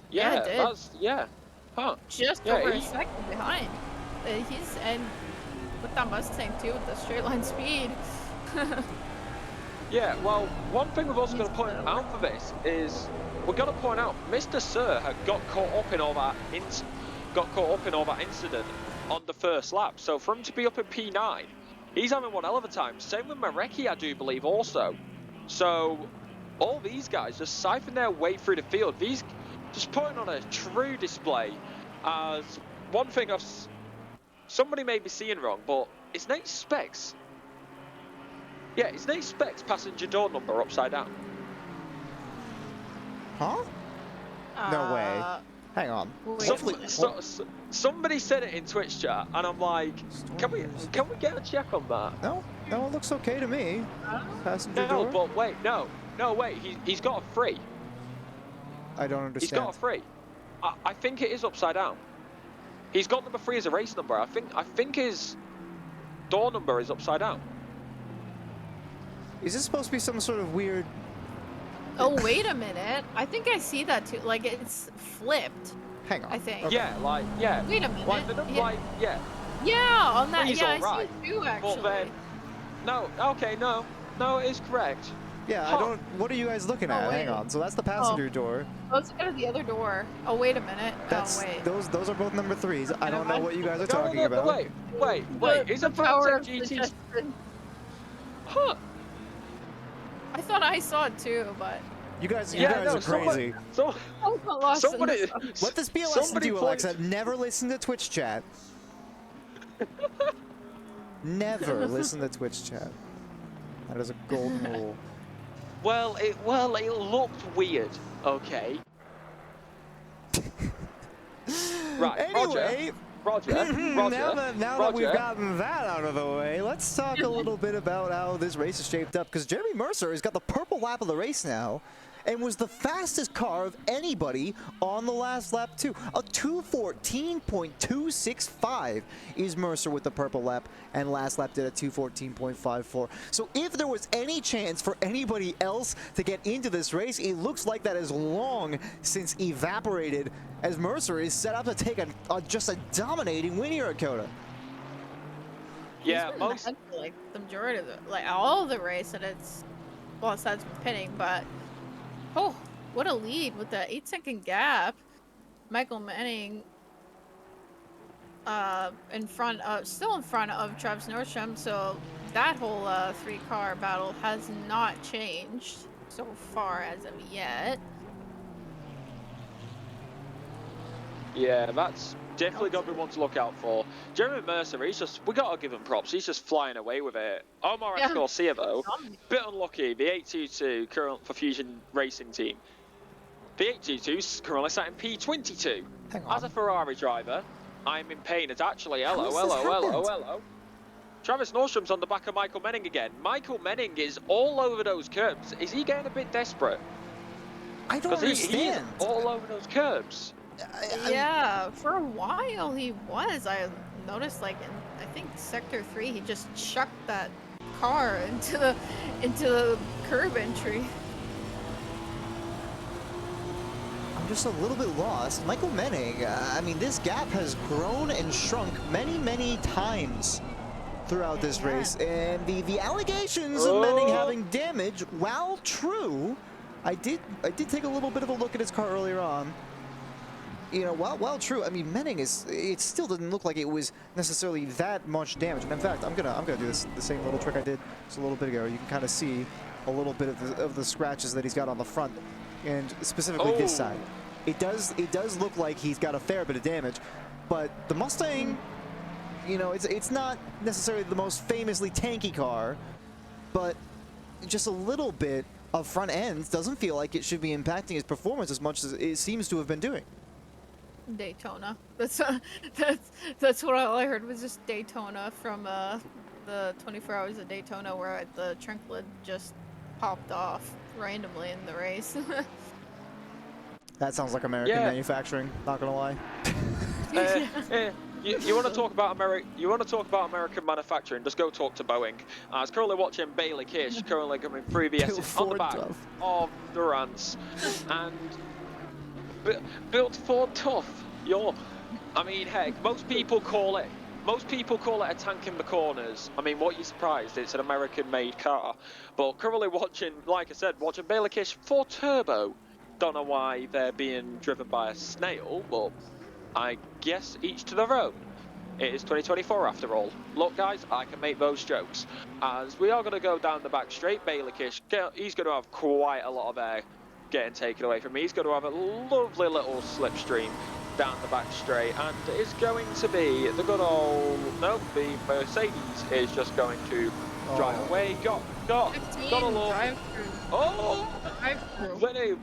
Yeah, it did. that's Huh. Just over a second behind. And with that Mustang too, with the straight line speed. Yeah, well, one thing we've also got to point out for this is we've got to point out Mr. Sir had got caught up in all that incident on the first lap. So for him to be up at P9, he's having one hell of a time. Same with Marecki, I do believe, also. So all these guys just siphon their way through the field. These just putting on a true display. As one thing somebody may be seeing wrong, but it's Nate Specht's. Yeah, it's Nate Specht's passenger door number upside down. Huh? No way. Hang on. Somebody said it in Twitch chat, and I'm like, can we get a check on that? No, it looks okay to me. Passenger door. No, but wait, no, wait. He's got a 3. I don't understand. He's got a 3. I think it is upside down. He's got number 3 as a race number. I think his door number is upside down. Is this supposed to be some sort of weird? Oh, wait a minute. I think I see that too. Like, it's flipped. Hang on. I think. Okay. Yeah. Wait a minute. Yeah. Yeah, on that. He's yeah, I right. see it too, actually. But then, no, it is correct. Yeah, huh. I don't. What are you guys looking at? Hang on. So that's the passenger door. Let's go to the other door. Oh, wait a minute. Wait. Those are both number 3s. I don't know what you guys are talking about. Wait. Is a power GT? Huh. I thought I saw it too, but you guys are crazy. Let this be a lesson to you, Alexa. Never listen to Twitch chat. Never listen to Twitch chat. That is a golden rule. Well, it looked weird. Okay. Right. Anyway. Roger. Now that we've gotten that out of the way, let's talk a little bit about how this race is shaped up, because Jeremy Mercer has got the purple lap of the race now and was the fastest car of anybody on the last lap too. A 2:14.265 is Mercer with the purple lap, and last lap did a 2:14.54. So if there was any chance for anybody else to get into this race, it looks like that is long since evaporated, as Mercer is set up to take just a dominating win here at COTA. Yeah, most like the majority of all of the race, and it's aside from pinning, but oh, what a lead with the 8-second gap. Michael Manning still in front of Travis Nordstrom, so that whole 3-car battle has not changed so far as of yet. Yeah, that's definitely got to be one to look out for. Jeremy Mercer, we got to give him props. He's just flying away with it. Omar Escorcia, though, bit unlucky. The 822 current for Fusion Racing Team. The 822 is currently sat in P22. As a Ferrari driver, I'm in pain. It's actually hello. Travis Nordstrom's on the back of Michael Menning again. Michael Menning is all over those curbs. Is he getting a bit desperate? I don't understand. He is all over those curbs. Yeah, for a while he was. I noticed, like, in I think Sector 3, he just chucked that car into the curb entry. I'm just a little bit lost. Michael Menning, I mean, this gap has grown and shrunk many, many times throughout this race, and the allegations of Menning having damage, while true, I did take a little bit of a look at his car earlier on. You know, while true, I mean, Menning it still didn't look like it was necessarily that much damage. And in fact, I'm gonna do the same little trick I did just a little bit ago. You can kind of see a little bit of the scratches that he's got on the front, and specifically this side. It does look like he's got a fair bit of damage, but the Mustang, you know, it's not necessarily the most famously tanky car, but just a little bit of front ends doesn't feel like it should be impacting his performance as much as it seems to have been doing. Daytona. That's what all I heard was just Daytona from the 24 Hours of Daytona, where the trunk lid just popped off randomly in the race. That sounds like American manufacturing. Not gonna lie. You want to talk about American manufacturing? Just go talk to Boeing. I was currently watching Bailey Kish, currently coming through the S on the back of Durance, and built Ford tough. I mean, heck, most people call it a tank in the corners. I mean, what are you surprised? It's an American-made car. But currently watching Bailey Kish Ford Turbo. Don't know why they're being driven by a snail, but I guess each to their own. It is 2024 after all. Look, guys, I can make those jokes. As we are going to go down the back straight, Bailey Kish, he's going to have quite a lot of air getting taken away from me. He's going to have a lovely little slipstream down the back straight, and it's going to be the good old, no, the Mercedes is just going to drive away. Got a look. Vinny.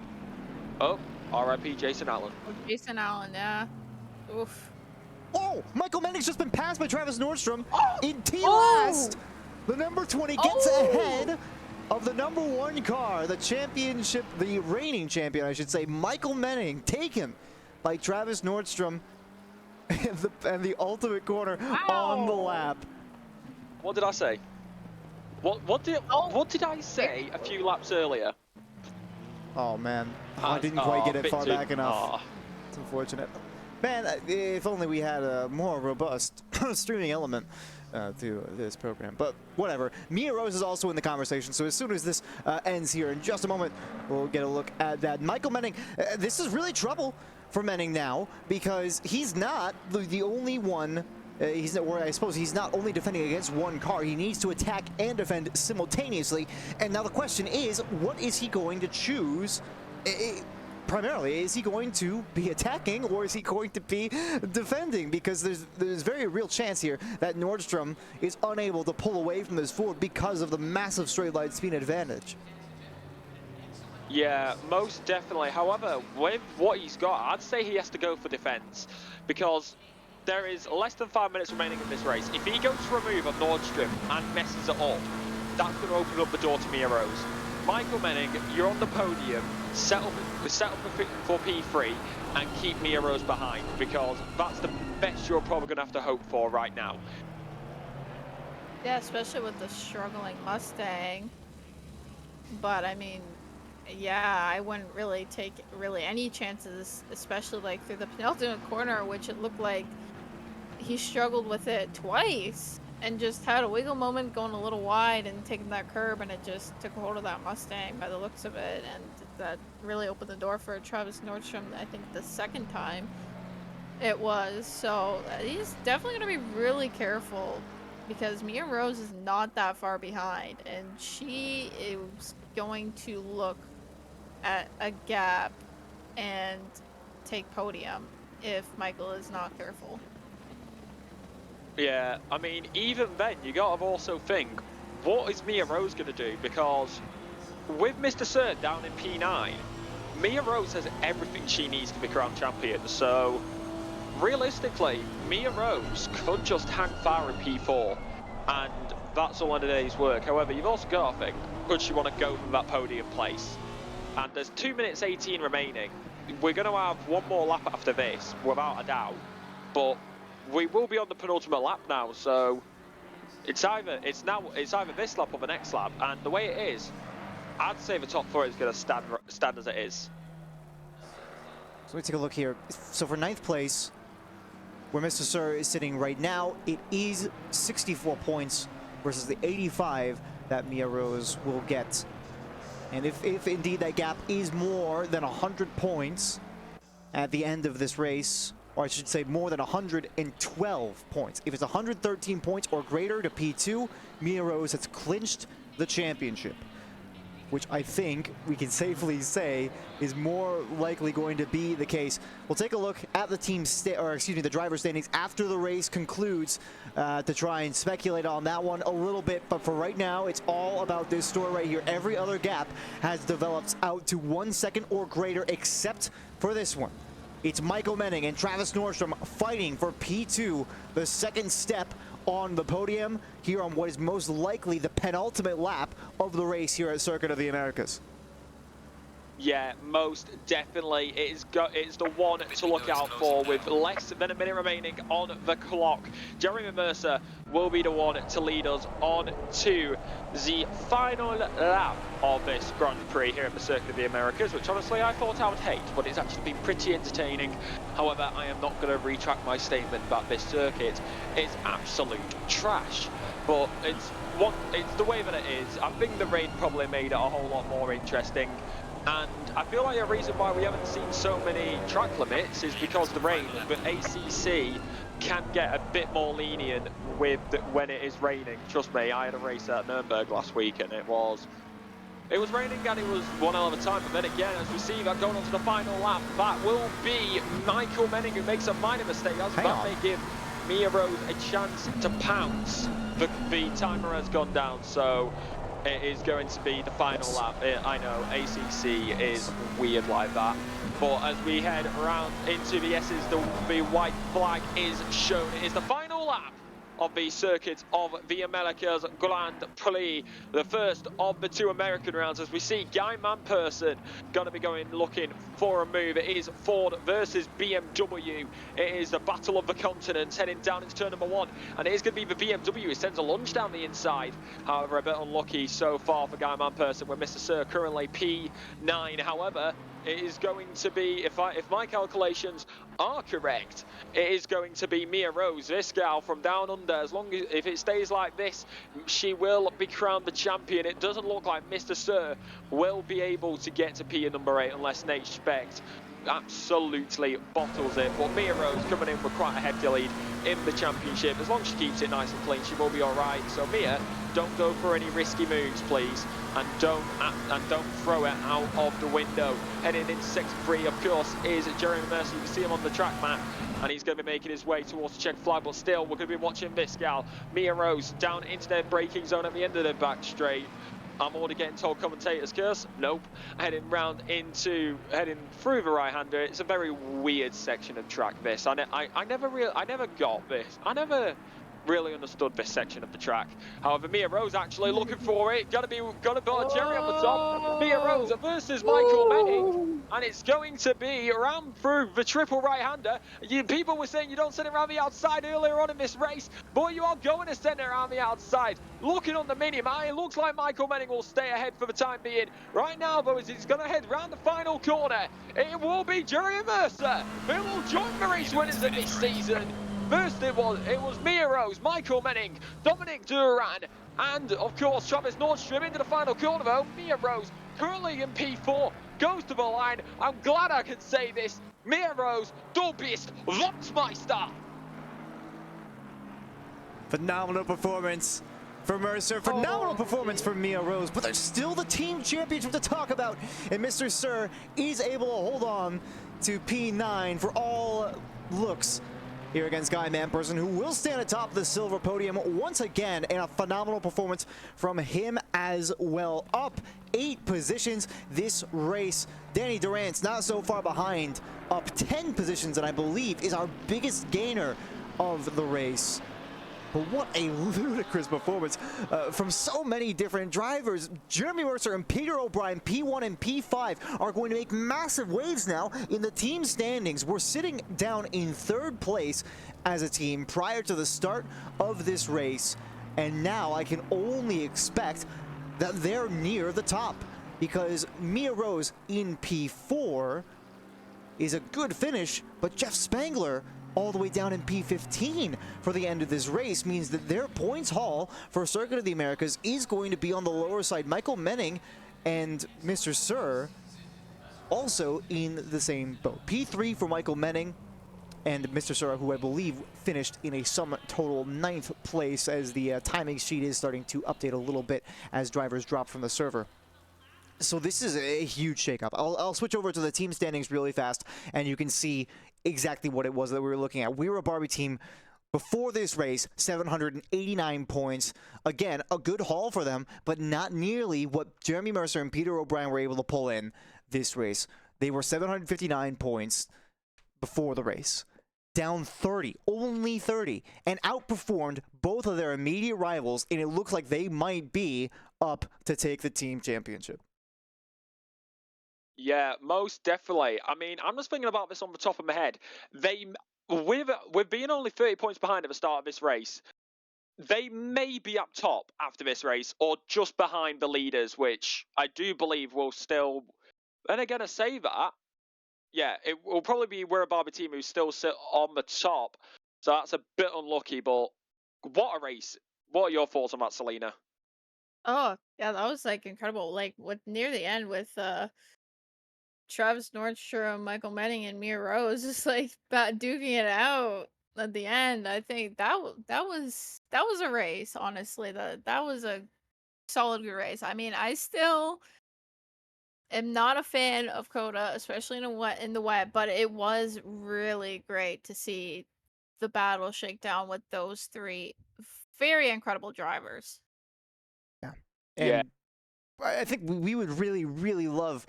Oh, RIP Jason Allen. Jason Allen, yeah. Oof. Oh, Michael Menning's just been passed by Travis Nordstrom in T-Last. The number 20 gets ahead of the number 1 car, the championship, the reigning champion, I should say, Michael Menning, taken by Travis Nordstrom and the ultimate corner on the lap. What did I say? What did I say a few laps earlier? Oh man, I didn't quite get it far back enough. It's unfortunate. Man, if only we had a more robust streaming element to this program. But whatever. Mia Rose is also in the conversation, so as soon as this ends here in just a moment, we'll get a look at that. Michael Menning, this is really trouble for Menning now, because he's not the only one. Or I suppose he's not only defending against one car, he needs to attack and defend simultaneously. And now the question is, what is he going to choose? Primarily, is he going to be attacking, or is he going to be defending? Because there's very real chance here that Nordstrom is unable to pull away from this Ford because of the massive straight line speed advantage. Yeah, most definitely. However, with what he's got, I'd say he has to go for defense, because there is less than 5 minutes remaining in this race. If he goes for a move on Nordstrom and messes it up, that's going to open up the door to Mia Rose. Michael Menning, you're on the podium, set up for P3 and keep Mia Rose behind, because that's the best you're probably going to have to hope for right now. Yeah, especially with the struggling Mustang. But I mean, yeah, I wouldn't really take any chances, especially like through the penultimate corner, which it looked like he struggled with it twice and just had a wiggle moment going a little wide and taking that curb, and it just took hold of that Mustang by the looks of it, and that really opened the door for Travis Nordstrom, I think the second time it was. So he's definitely going to be really careful, because Mia Rose is not that far behind, and she is going to look at a gap and take podium if Michael is not careful. Yeah, I mean, even then, you gotta also think, what is Mia Rose gonna do? Because with Mr. Cert down in P9, Mia Rose has everything she needs to be crowned champion. So realistically, Mia Rose could just hang fire in P4, and that's all in a day's work. However, you've also got to think, could she want to go from that podium place? And there's 2 minutes 18 remaining. We're going to have one more lap after this, without a doubt. But we will be on the penultimate lap now, so it's either this lap or the next lap. And the way it is, I'd say the top 4 is going to stand as it is. So let's take a look here. So for 9th place, where Mr. Sir is sitting right now, it is 64 points versus the 85 that Mia Rose will get. And if indeed that gap is more than 100 points at the end of this race, or I should say more than 112 points. If it's 113 points or greater to P2, Mia Rose has clinched the championship, which I think we can safely say is more likely going to be the case. We'll take a look at the the driver standings after the race concludes to try and speculate on that one a little bit. But for right now, it's all about this story right here. Every other gap has developed out to 1 second or greater, except for this one. It's Michael Menning and Travis Nordstrom fighting for P2, the second step on the podium here on what is most likely the penultimate lap of the race here at Circuit of the Americas. Yeah, most definitely. It's the one to look out for with less than a minute remaining on the clock. Jeremy Mercer will be the one to lead us on to the final lap of this Grand Prix here at the Circuit of the Americas, which honestly I thought I would hate, but it's actually been pretty entertaining. However, I am not going to retract my statement about this circuit. It's absolute trash, but it's the way that it is. I think the rain probably made it a whole lot more interesting. And I feel like the reason why we haven't seen so many track limits is because the rain. But ACC can get a bit more lenient with when it is raining. Trust me, I had a race at Nürburgring last week and it was raining and it was one hell of a time. But then again, as we see that going on to the final lap, that will be Michael Menning who makes a minor mistake. That may give Mia Rose a chance to pounce. The timer has gone down, so it is going to be the final lap. I know ACC is weird like that, but as we head around into the S's, the white flag is shown. It is the final lap of the Circuit of the Americas Grand Prix, the first of the two American rounds, as we see Guy Manperson going to be looking for a move. It is Ford versus BMW. It is the battle of the continents heading down into turn number one, and it is going to be the BMW who sends a lunge down the inside. However, a bit unlucky so far for Guy Manperson, with Mr. Sir currently P9. However, it is going to be, if my calculations are correct, it is going to be Mia Rose, this gal from down under. As long as if it stays like this, she will be crowned the champion. It doesn't look like Mr. Sir will be able to get to P number 8 unless Nate Specht absolutely bottles it. But Mia Rose coming in with quite a hefty lead in the championship. As long as she keeps it nice and clean, she will be all right. So Mia, don't go for any risky moves, please, and don't throw it out of the window. Heading into sector 3, of course, is Jeremy Mercer. You can see him on the track map, and he's going to be making his way towards the check flag. But still, we're going to be watching this gal, Mia Rose, down into their braking zone at the end of their back straight. I'm already getting told commentators curse. Nope. Heading through the right-hander. It's a very weird section of track, this. I never got this. I never really understood this section of the track. However, Mia Rose actually looking for it. Got to put Jerry on the top. Mia Rose versus Michael Menning, and it's going to be around through the triple right-hander. People were saying you don't send it around the outside earlier on in this race, but you are going to send it around the outside. Looking on the mini-map, it looks like Michael Menning will stay ahead for the time being. Right now, though, as he's going to head round the final corner, it will be Jerry Mercer who will join the race winners of this season. First it was Mia Rose, Michael Menning, Dominic Duran, and of course Travis Nordstrom into the final corner though. Mia Rose currently in P4 goes to the line. I'm glad I can say this. Mia Rose, du bist Wortmeister. Phenomenal performance for Mercer, phenomenal performance for Mia Rose, but there's still the team championship to talk about, and Mr. Sir is able to hold on to P9 for all looks here against Guy Manperson, who will stand atop the silver podium once again, and a phenomenal performance from him as well. Up 8 positions this race. Danny Durant's not so far behind, up 10 positions, and I believe is our biggest gainer of the race. But what a ludicrous performance from so many different drivers. Jeremy Mercer and Peter O'Brien, P1 and P5, are going to make massive waves now in the team standings. We're sitting down in 3rd place as a team prior to the start of this race. And now I can only expect that they're near the top, because Mia Rose in P4 is a good finish, but Jeff Spangler all the way down in P15 for the end of this race means that their points haul for Circuit of the Americas is going to be on the lower side. Michael Menning and Mr. Sir also in the same boat. P3 for Michael Menning and Mr. Sir, who I believe finished in a sum total 9th place, as the timing sheet is starting to update a little bit as drivers drop from the server. So this is a huge shakeup. I'll switch over to the team standings really fast, and you can see exactly what it was that we were looking at. We were a Barbie team before this race, 789 points. Again, a good haul for them, but not nearly what Jeremy Mercer and Peter O'Brien were able to pull in this race. They were 759 points before the race. Down 30, only 30, and outperformed both of their immediate rivals, and it looks like they might be up to take the team championship. Yeah, most definitely. I mean, I'm just thinking about this on the top of my head. With being only 30 points behind at the start of this race, they may be up top after this race, or just behind the leaders, which I do believe will still. And again, I say that, yeah, it will probably be we're a Barbie team who still sit on the top, so that's a bit unlucky. But what a race! What are your thoughts on that, Selena? Oh, yeah, that was like incredible. Like with near the end with Travis Nordstrom, Michael Menning, and Mia Rose just like about duking it out at the end. I think that was a race. Honestly, that was a solid good race. I mean, I still am not a fan of Coda, especially in the wet, but it was really great to see the battle shake down with those three very incredible drivers. Yeah. And I think we would really, really love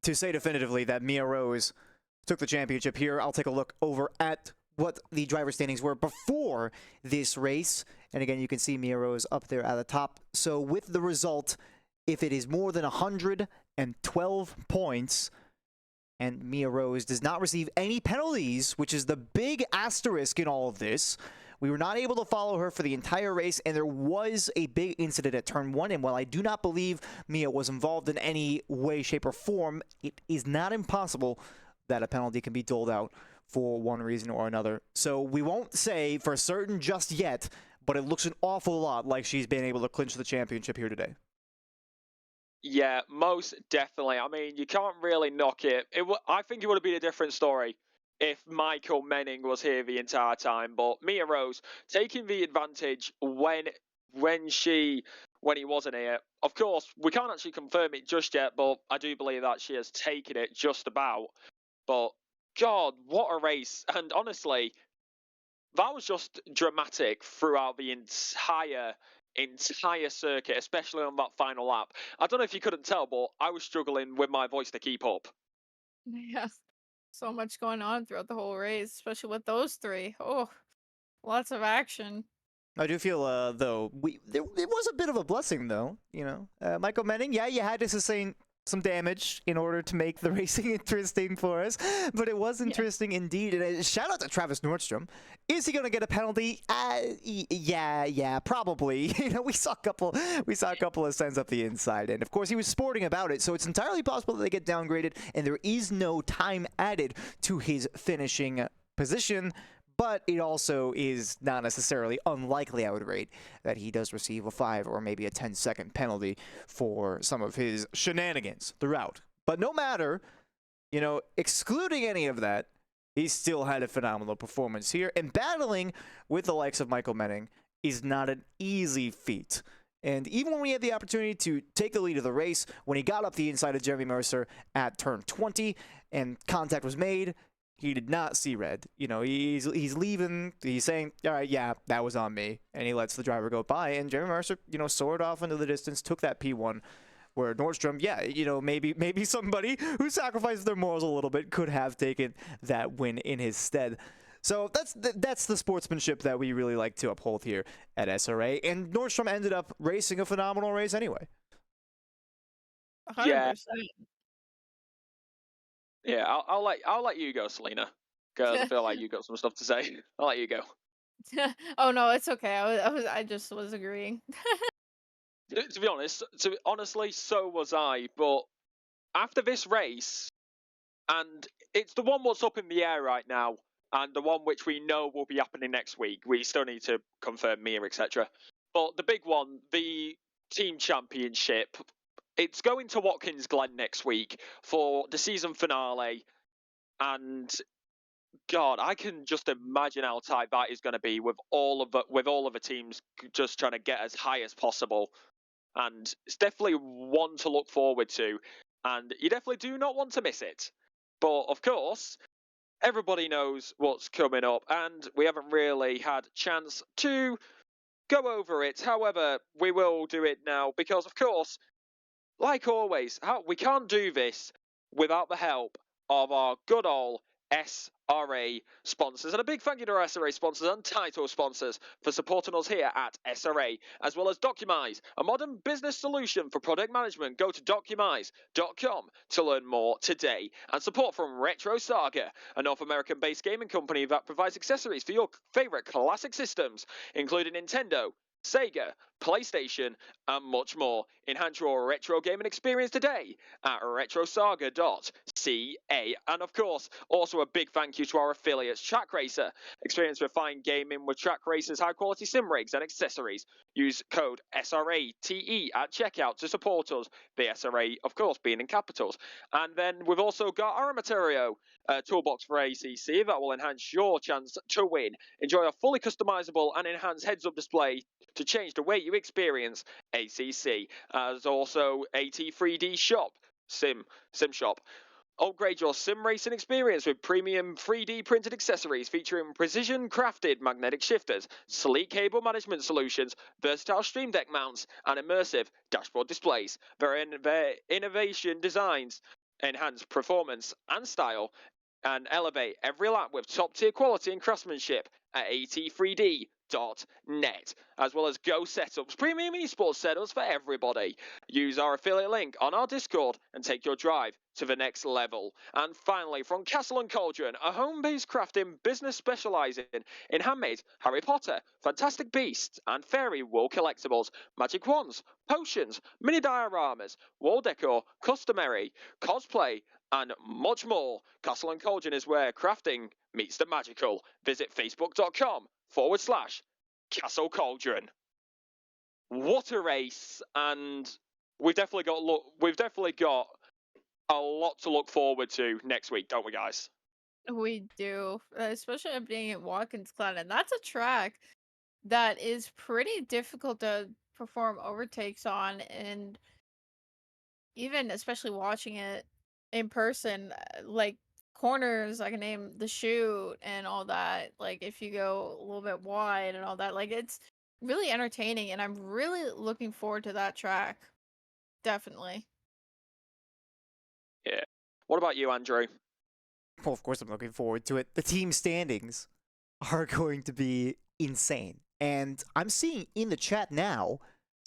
to say definitively that Mia Rose took the championship here. I'll take a look over at what the driver standings were before this race. And again, you can see Mia Rose up there at the top. So with the result, if it is more than 112 points, and Mia Rose does not receive any penalties, which is the big asterisk in all of this, we were not able to follow her for the entire race, and there was a big incident at turn 1, and while I do not believe Mia was involved in any way, shape, or form, it is not impossible that a penalty can be doled out for one reason or another. So we won't say for certain just yet, but it looks an awful lot like she's been able to clinch the championship here today. Yeah, most definitely. I mean, you can't really knock it. I think it would have been a different story if Michael Menning was here the entire time, but Mia Rose taking the advantage when he wasn't here. Of course, we can't actually confirm it just yet, but I do believe that she has taken it just about. But God, what a race! And honestly, that was just dramatic throughout the entire circuit, especially on that final lap. I don't know if you couldn't tell, but I was struggling with my voice to keep up. Yeah. So much going on throughout the whole race, especially with those three. Oh, lots of action. I do feel, though, it was a bit of a blessing, though. You know, Michael Menning, yeah, you had to sustain some damage in order to make the racing interesting for us, but it was interesting indeed. And shout out to Travis Nordstrom. Is he going to get a penalty? Yeah, probably. You know, we saw a couple of sends up the inside, and of course he was sporting about it, so it's entirely possible that they get downgraded, and there is no time added to his finishing position. But it also is not necessarily unlikely, I would rate, that he does receive a 5 or maybe a 10-second penalty for some of his shenanigans throughout. But no matter, you know, excluding any of that, he still had a phenomenal performance here. And battling with the likes of Michael Menning is not an easy feat. And even when we had the opportunity to take the lead of the race, when he got up the inside of Jeremy Mercer at turn 20 and contact was made, he did not see red. You know, he's leaving. He's saying, all right, yeah, that was on me. And he lets the driver go by. And Jeremy Mercer, you know, soared off into the distance, took that P1, where Nordstrom, yeah, you know, maybe somebody who sacrificed their morals a little bit could have taken that win in his stead. So that's the sportsmanship that we really like to uphold here at SRA. And Nordstrom ended up racing a phenomenal race anyway. 100%. Yeah, I'll let you go, Selena, because I feel like you got some stuff to say. I'll let you go. Oh no, it's okay. I just was agreeing. To be honest, honestly, so was I. But after this race, and it's the one what's up in the air right now, and the one which we know will be happening next week. We still need to confirm Mia, etc. But the big one, the team championship, it's going to Watkins Glen next week for the season finale. And God, I can just imagine how tight that is going to be with all of the teams just trying to get as high as possible. And it's definitely one to look forward to. And you definitely do not want to miss it. But of course, everybody knows what's coming up, and we haven't really had a chance to go over it. However, we will do it now because, of course, like always, we can't do this without the help of our good old SRA sponsors. And a big thank you to our SRA sponsors and title sponsors for supporting us here at SRA, as well as Documise, a modern business solution for product management. Go to documise.com to learn more today. And support from Retro Saga, a North American-based gaming company that provides accessories for your favorite classic systems, including Nintendo, Sega, PlayStation, and much more. Enhance your retro gaming experience today at retrosaga.ca. And of course, also a big thank you to our affiliates, Track Racer. Experience refined gaming with Track Racer's high-quality sim rigs and accessories. Use code SRATE at checkout to support us. The SRA, of course, being in capitals. And then we've also got our Materio toolbox for ACC that will enhance your chance to win. Enjoy a fully customizable and enhanced heads-up display to change the way you experience ACC. As also AT3D Shop, Sim Shop. Upgrade your sim racing experience with premium 3D printed accessories featuring precision crafted magnetic shifters, sleek cable management solutions, versatile stream deck mounts, and immersive dashboard displays. Their innovation designs enhance performance and style and elevate every lap with top tier quality and craftsmanship at at3d.net, as well as Go Setups, premium esports setups for everybody. Use our affiliate link on our Discord and take your drive to the next level. And finally, from Castle and Cauldron, a home-based crafting business specializing in handmade Harry Potter, Fantastic Beasts, and Fairy wool collectibles, magic wands, potions, mini dioramas, wall decor, customary, cosplay, and much more. Castle and Cauldron is where crafting meets the magical. Visit facebook.com/Castle Cauldron. What a race, and we've definitely got a lot to look forward to next week, don't we, guys? We do, especially being at Watkins Glen, and that's a track that is pretty difficult to perform overtakes on, and even especially watching it in person, like corners, I can name the chute and all that. Like if you go a little bit wide and all that, like it's really entertaining, and I'm really looking forward to that track. Definitely. Yeah. What about you, Andrew? Well, of course I'm looking forward to it. The team standings are going to be insane. And I'm seeing in the chat now,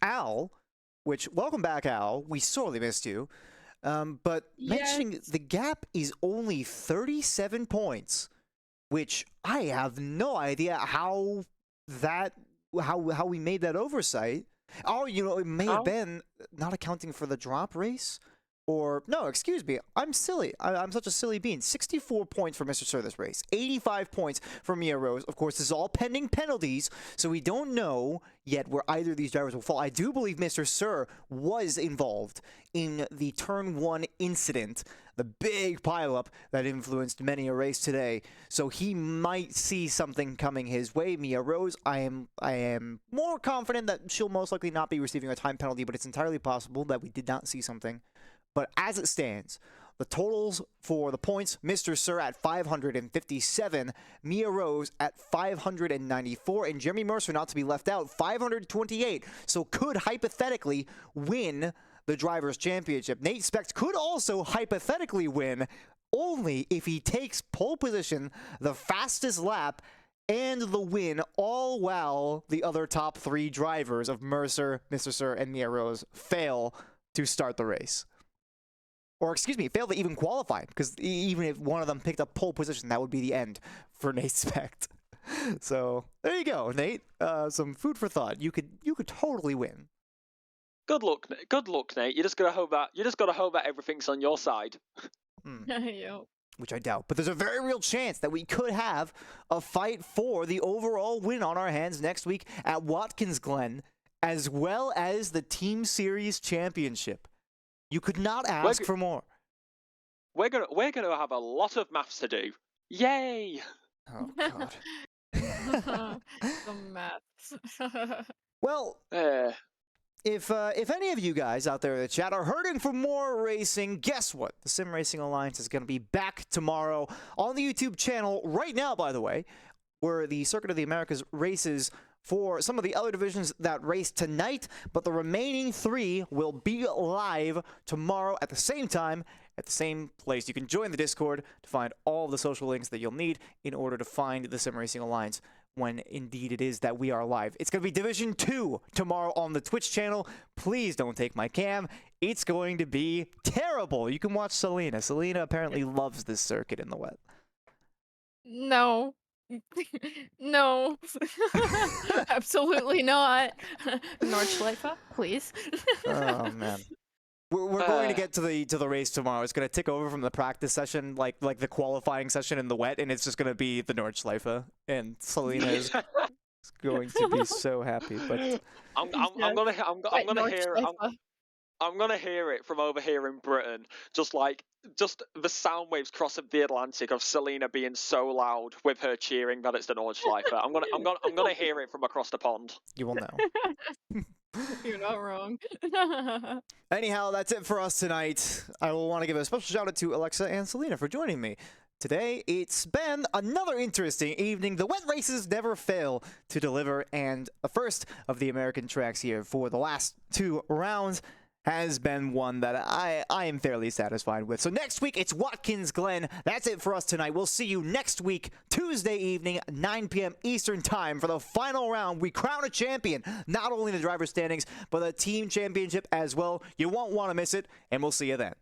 Al, which, welcome back, Al. We sorely missed you. But mentioning the gap is only 37 points, which I have no idea how we made that oversight. Oh, it may have been not accounting for the drop race. Or, no, excuse me, I'm silly. I'm such a silly bean. 64 points for Mr. Sir this race. 85 points for Mia Rose. Of course, this is all pending penalties, so we don't know yet where either of these drivers will fall. I do believe Mr. Sir was involved in the Turn 1 incident, the big pileup that influenced many a race today. So he might see something coming his way. Mia Rose, I am more confident that she'll most likely not be receiving a time penalty, but it's entirely possible that we did not see something. But as it stands, the totals for the points, Mr. Sir at 557, Mia Rose at 594, and Jeremy Mercer, not to be left out, 528. So could hypothetically win the Drivers' Championship. Nate Specht could also hypothetically win only if he takes pole position, the fastest lap, and the win, all while the other top three drivers of Mercer, Mr. Sir, and Mia Rose fail to start the race. Or, excuse me, fail to even qualify, because even if one of them picked up pole position, that would be the end for Nate Specht. So, there you go, Nate. Some food for thought. You could totally win. Good luck, Nate. You just gotta hope that everything's on your side. Yep. which I doubt, but there's a very real chance that we could have a fight for the overall win on our hands next week at Watkins Glen, as well as the Team Series Championship. You could not ask for more. We're gonna have a lot of maths to do. Yay! Oh God. The maths. Well, if any of you guys out there in the chat are hurting for more racing, guess what? The Sim Racing Alliance is going to be back tomorrow on the YouTube channel right now, by the way, where the Circuit of the Americas races for some of the other divisions that race tonight, but the remaining 3 will be live tomorrow at the same time, at the same place. You can join the Discord to find all the social links that you'll need in order to find the Sim Racing Alliance when indeed it is that we are live. It's going to be Division 2 tomorrow on the Twitch channel. Please don't take my cam. It's going to be terrible. You can watch Selena. Selena apparently loves this circuit in the wet. No. No. Absolutely not. Nordschleife, please. Oh, man. We're going to get to the race tomorrow. It's going to tick over from the practice session, like the qualifying session in the wet, and it's just going to be the Nordschleife, and Selena is going to be so happy. But I'm gonna hear it from over here in Britain, just the sound waves crossing the Atlantic of Selena being so loud with her cheering that it's the Nordschleife. I'm gonna hear it from across the pond. You will know. You're not wrong. Anyhow, that's it for us tonight. I will want to give a special shout out to Alexa and Selena for joining me today. It's been another interesting evening. The wet races never fail to deliver, and the first of the American tracks here for the last 2 rounds has been one that I am fairly satisfied with. So next week, it's Watkins Glen. That's it for us tonight. We'll see you next week, Tuesday evening, 9 p.m. Eastern Time for the final round. We crown a champion, not only the driver standings, but the team championship as well. You won't want to miss it, and we'll see you then.